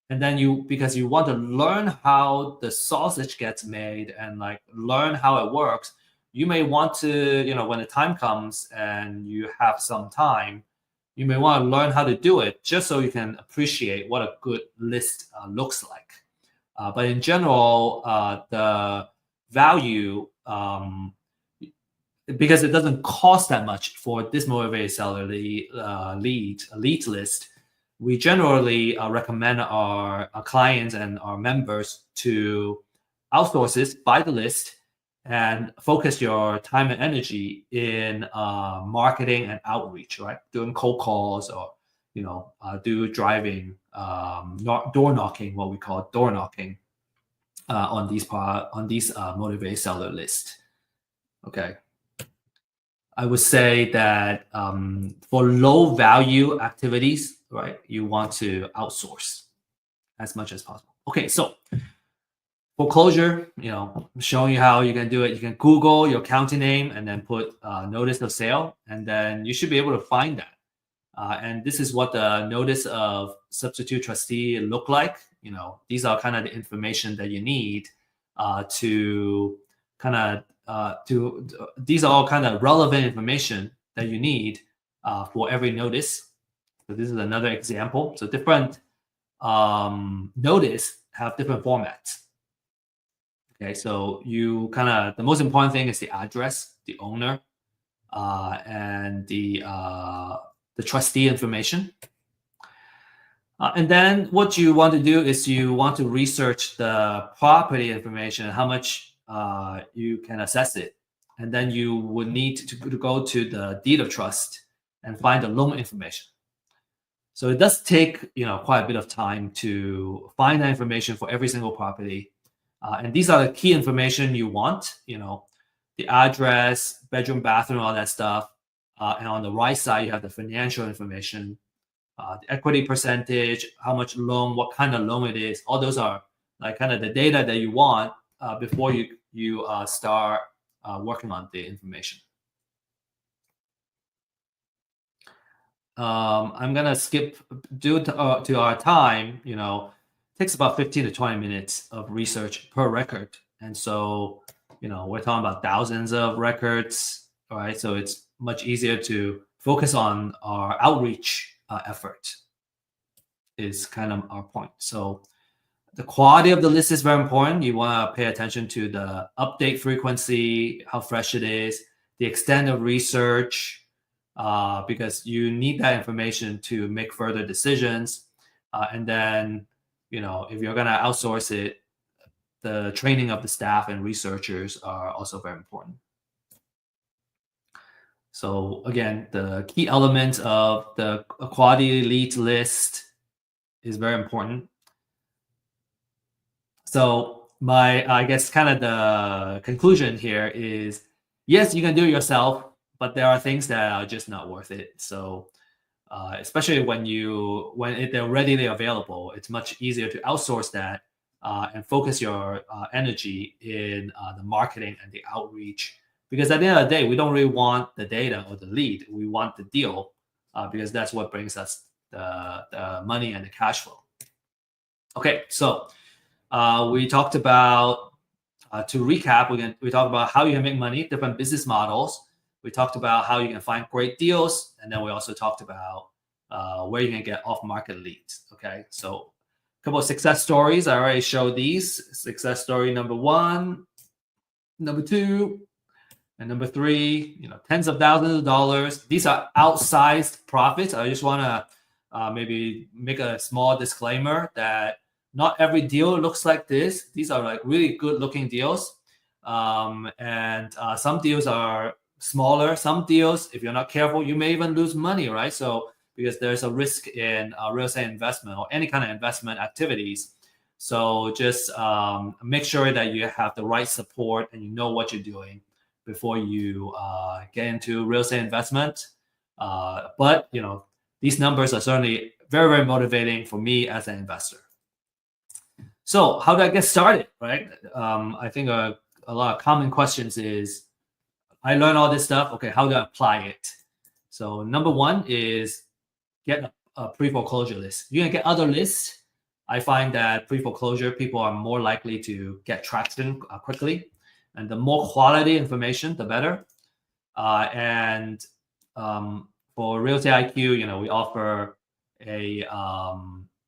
B: and then because you want to learn how the sausage gets made and like learn how it works. You may want to, when the time comes and you have some time, you may want to learn how to do it just so you can appreciate what a good list looks like. But in general, the value, because it doesn't cost that much for this motivated seller lead list, we generally recommend our clients and our members to outsource this, buy the list, and focus your time and energy in marketing and outreach, right? Doing cold calls or do driving, door knocking, what we call door knocking, on these motivated seller list. Okay. I would say that for low value activities, right, you want to outsource as much as possible. Okay, so foreclosure, showing you how you can do it. You can Google your county name and then put notice of sale, and then you should be able to find that. And this is what the notice of substitute trustee look like. These are kind of the information that you need to kind of these are all kind of relevant information that you need for every notice. So this is another example. So different notice have different formats. Okay, so the most important thing is the address, the owner, and the trustee information. And then what you want to do is you want to research the property information, how much you can assess it. And then you would need to go to the deed of trust and find the loan information. So it does take quite a bit of time to find that information for every single property. And these are the key information you want, the address, bedroom, bathroom, all that stuff. And on the right side, you have the financial information, the equity percentage, how much loan, what kind of loan it is. All those are like kind of the data that you want before you start working on the information. I'm gonna skip due to our time. Takes about 15 to 20 minutes of research per record, and so we're talking about thousands of records. All right, so it's much easier to focus on our outreach effort. Is kind of our point. So the quality of the list is very important. You want to pay attention to the update frequency, how fresh it is, the extent of research, because you need that information to make further decisions. And then, if you're going to outsource it, the training of the staff and researchers are also very important. So again, the key elements of the quality lead list is very important. So I guess kind of the conclusion here is, yes, you can do it yourself, but there are things that are just not worth it. So especially when they're readily available, it's much easier to outsource that and focus your energy in the marketing and the outreach. Because at the end of the day, we don't really want the data or the lead. We want the deal. because that's what brings us the money and the cash flow. Okay, so we talked about, to recap, we talked about how you can make money, different business models. We talked about how you can find great deals, and then we also talked about where you can get off-market leads. Okay, so a couple of success stories. I already showed these. Success story number 1, number 2, and number 3. Tens of thousands of dollars. These are outsized profits. I just want to maybe make a small disclaimer that not every deal looks like this. These are like really good looking deals. And some deals are smaller. Some deals, if you're not careful, you may even lose money, right? So because there's a risk in real estate investment or any kind of investment activities. So just make sure that you have the right support and you know what you're doing before you get into real estate investment. But these numbers are certainly very, very motivating for me as an investor. So how do I get started, right? I think a lot of common questions is, I learned all this stuff. Okay, how do I apply it? So number 1 is get a pre-foreclosure list. You can get other lists. I find that pre-foreclosure, people are more likely to get traction quickly. And the more quality information, the better. And for Real Estate IQ, we offer a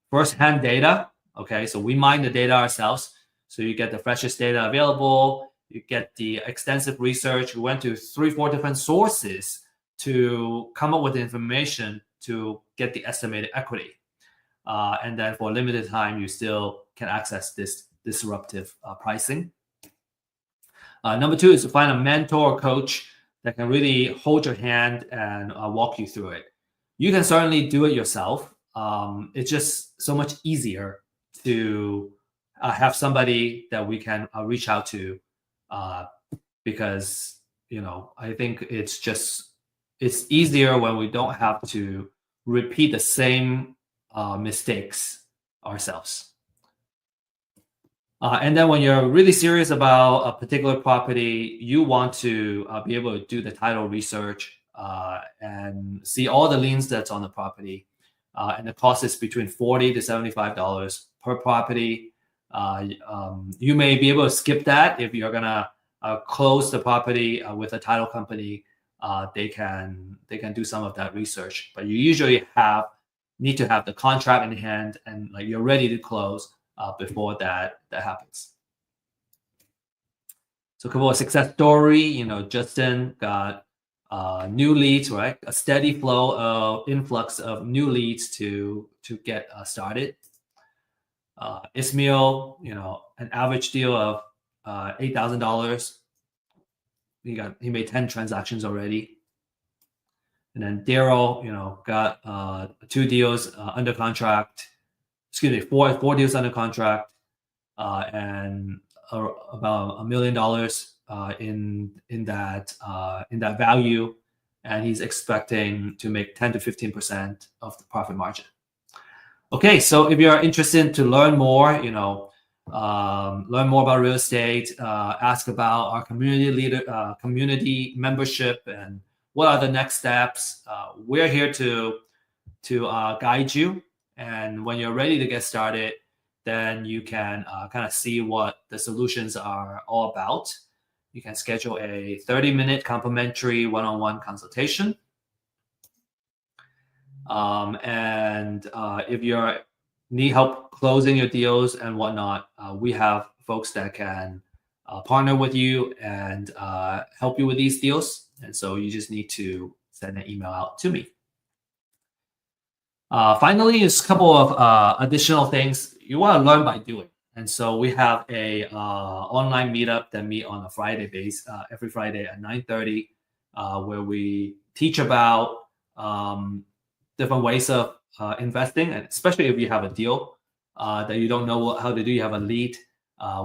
B: first-hand data. Okay, so we mine the data ourselves. So you get the freshest data available. You get the extensive research. We went to 3-4 different sources to come up with the information to get the estimated equity. And then for a limited time, you still can access this disruptive pricing. Number 2 is to find a mentor or coach that can really hold your hand and walk you through it. You can certainly do it yourself. It's just so much easier to have somebody that we can reach out to, because I think it's easier when we don't have to repeat the same mistakes ourselves. And then when you're really serious about a particular property, you want to be able to do the title research and see all the liens that's on the property. And the cost is between $40 to $75 per property. You may be able to skip that if you're gonna close the property with a title company. They can do some of that research, but you usually need to have the contract in hand and you're ready to close before that happens. So a couple of success story. Justin got new leads, right? A steady flow of influx of new leads to get started. Ismail, an average deal of $8,000. He made 10 transactions already. And then Daryl, got 2 deals under contract. Excuse me, four deals under contract, and about $1 million in that value, and he's expecting to make 10 to 15% of the profit margin. Okay, so if you're interested to learn more, learn more about real estate, ask about our community membership, and what are the next steps. We're here to guide you. And when you're ready to get started, then you can kind of see what the solutions are all about. You can schedule a 30-minute complimentary one-on-one consultation. And if you need help closing your deals and whatnot, we have folks that can partner with you and help you with these deals. And so you just need to send an email out to me. Finally, is a couple of additional things you want to learn by doing. And so we have a online meetup that meet on a Friday every Friday at 9:30, where we teach about different ways of investing, and especially if you have a deal that you don't know how to do, you have a lead,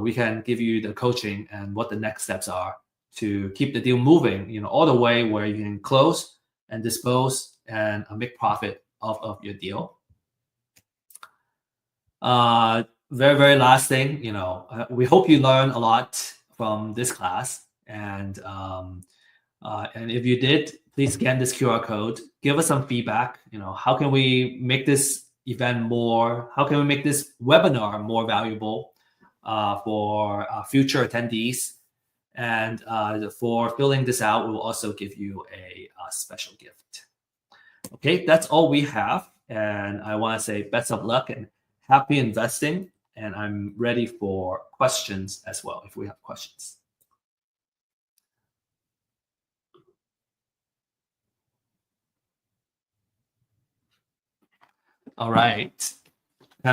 B: we can give you the coaching and what the next steps are to keep the deal moving, all the way where you can close and dispose and make profit off of your deal. Very, very last thing, we hope you learn a lot from this class, and And if you did, please scan this QR code. Give us some feedback. How can we make this event more? How can we make this webinar more valuable for future attendees? And for filling this out, we'll also give you a special gift. Okay, that's all we have. And I want to say best of luck and happy investing. And I'm ready for questions as well, if we have questions. All right. We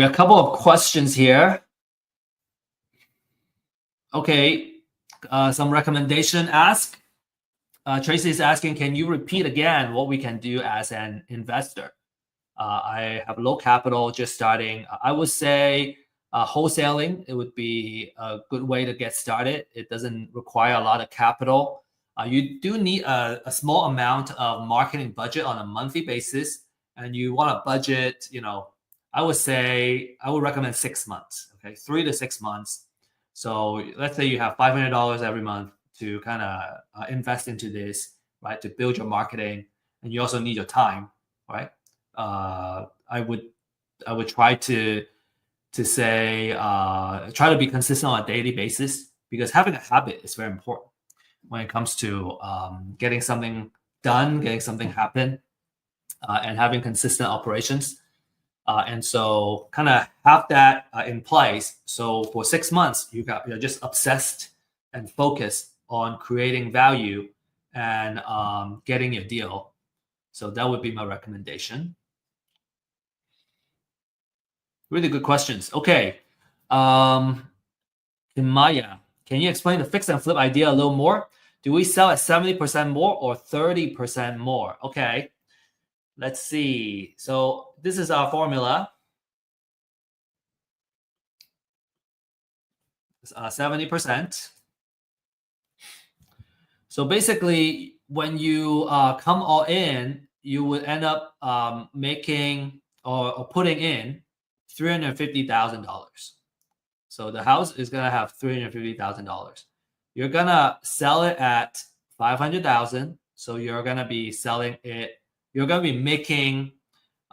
B: have a couple of questions here. Okay. Some recommendation ask. Tracy is asking, can you repeat again what we can do as an investor? I have low capital, just starting. I would say wholesaling, it would be a good way to get started. It doesn't require a lot of capital. You do need a small amount of marketing budget on a monthly basis, and you want to budget, I would recommend 6 months, okay, 3 to 6 months. So let's say you have $500 every month to kind of invest into this, right, to build your marketing, and you also need your time, right? I would try to say try to be consistent on a daily basis, because having a habit is very important when it comes to getting something done, getting something happen, and having consistent operations. And so kind of have that in place. So for 6 months, you're just obsessed and focused on creating value and getting your deal. So that would be my recommendation. Really good questions. Okay. Maya, can you explain the fix and flip idea a little more? Do we sell at 70% more or 30% more? Okay. Let's see. So this is our formula. 70%. So basically, when you come all in, you would end up making or putting in $350,000. So the house is gonna have $350,000. You're gonna sell it at $500,000. So you're gonna be selling it. You're gonna be making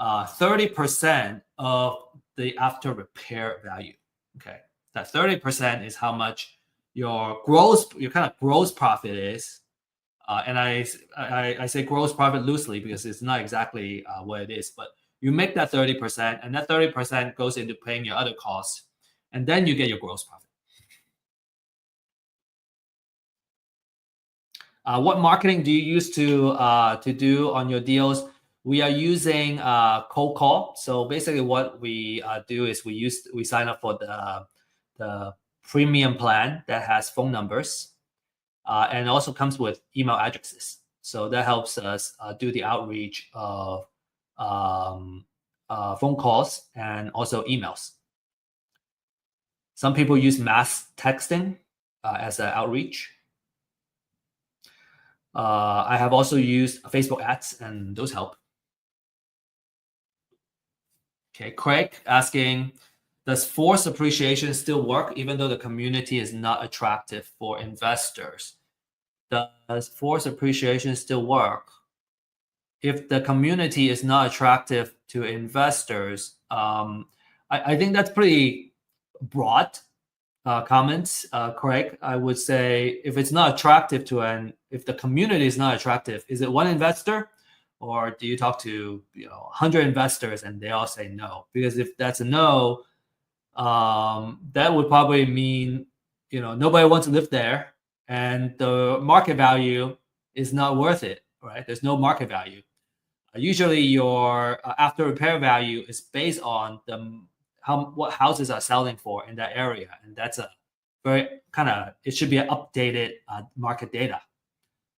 B: 30% of the after repair value. Okay, that 30% is how much your kind of gross profit is. And I say gross profit loosely because it's not exactly what it is, but you make that 30%, and that 30% goes into paying your other costs, and then you get your gross profit. What marketing do you use to do on your deals? We are using cold call. So basically, what we do is we sign up for the premium plan that has phone numbers, and also comes with email addresses. So that helps us do the outreach of phone calls and also emails. Some people use mass texting as an outreach. I have also used Facebook ads, and those help. Okay, Craig asking, does forced appreciation still work even though the community is not attractive for investors? Does forced appreciation still work? If the community is not attractive to investors, I think that's pretty broad comments, Craig. I would say if it's not attractive if the community is not attractive, is it one investor, or do you talk to 100 investors and they all say no? Because if that's a no, that would probably mean nobody wants to live there, and the market value is not worth it, right? There's no market value. Usually, your after repair value is based on what houses are selling for in that area, and that's a very it should be an updated market data.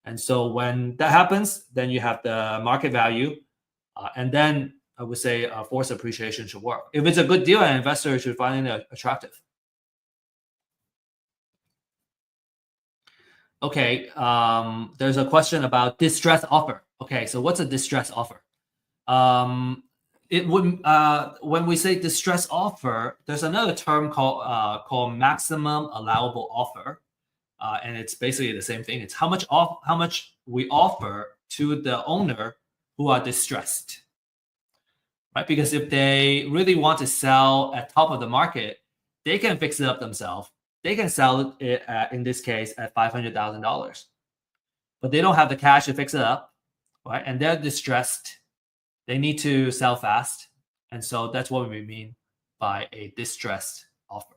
B: And so when that happens, then you have the market value, and then I would say forced appreciation should work. If it's a good deal, an investor should find it attractive. Okay, there's a question about distress offer. Okay, so what's a distress offer? It would when we say distress offer, there's another term called maximum allowable offer. and it's basically the same thing. It's how much we offer to the owner who are distressed, right? Because if they really want to sell at top of the market, they can fix it up themselves. They can sell it in this case at $500,000, but they don't have the cash to fix it up, right? And they're distressed. They need to sell fast, and so that's what we mean by a distressed offer.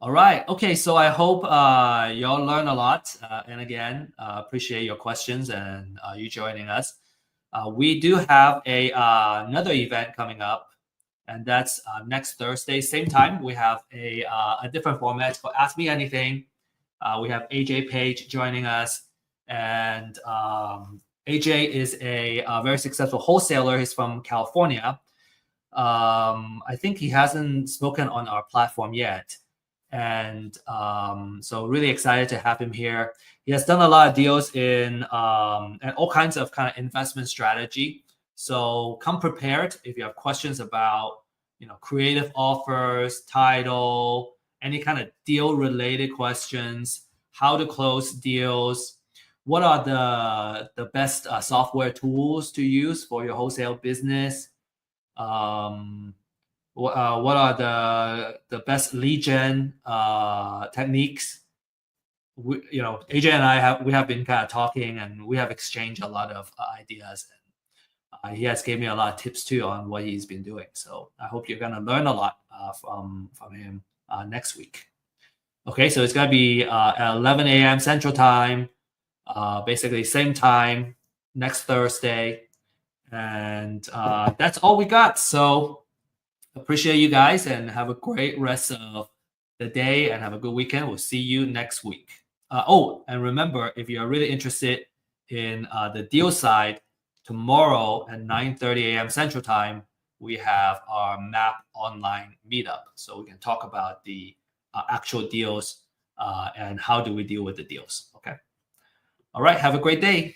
B: All right. Okay. So I hope y'all learn a lot. And again, appreciate your questions and you joining us. We do have another event coming up, and that's next Thursday, same time. We have a different format. It's called Ask Me Anything. We have AJ Page joining us, and AJ is a very successful wholesaler. He's from California. I think he hasn't spoken on our platform yet. And so really excited to have him here. He has done a lot of deals in and all kinds of kind of investment strategy. So come prepared if you have questions about creative offers, title, any kind of deal related questions, how to close deals, what are the best software tools to use for your wholesale business. What are the best lead gen techniques? AJ and I have been kind of talking, and we have exchanged a lot of ideas. And he has gave me a lot of tips too on what he's been doing. So I hope you're gonna learn a lot from him next week. Okay, so it's gonna be at 11 a.m. Central Time, basically same time next Thursday, and that's all we got. So appreciate you guys and have a great rest of the day and have a good weekend. We'll see you next week. And remember, if you're really interested in the deal side, tomorrow at 9:30 a.m. Central Time, we have our MAP online meetup. So we can talk about the actual deals and how do we deal with the deals. Okay. All right. Have a great day.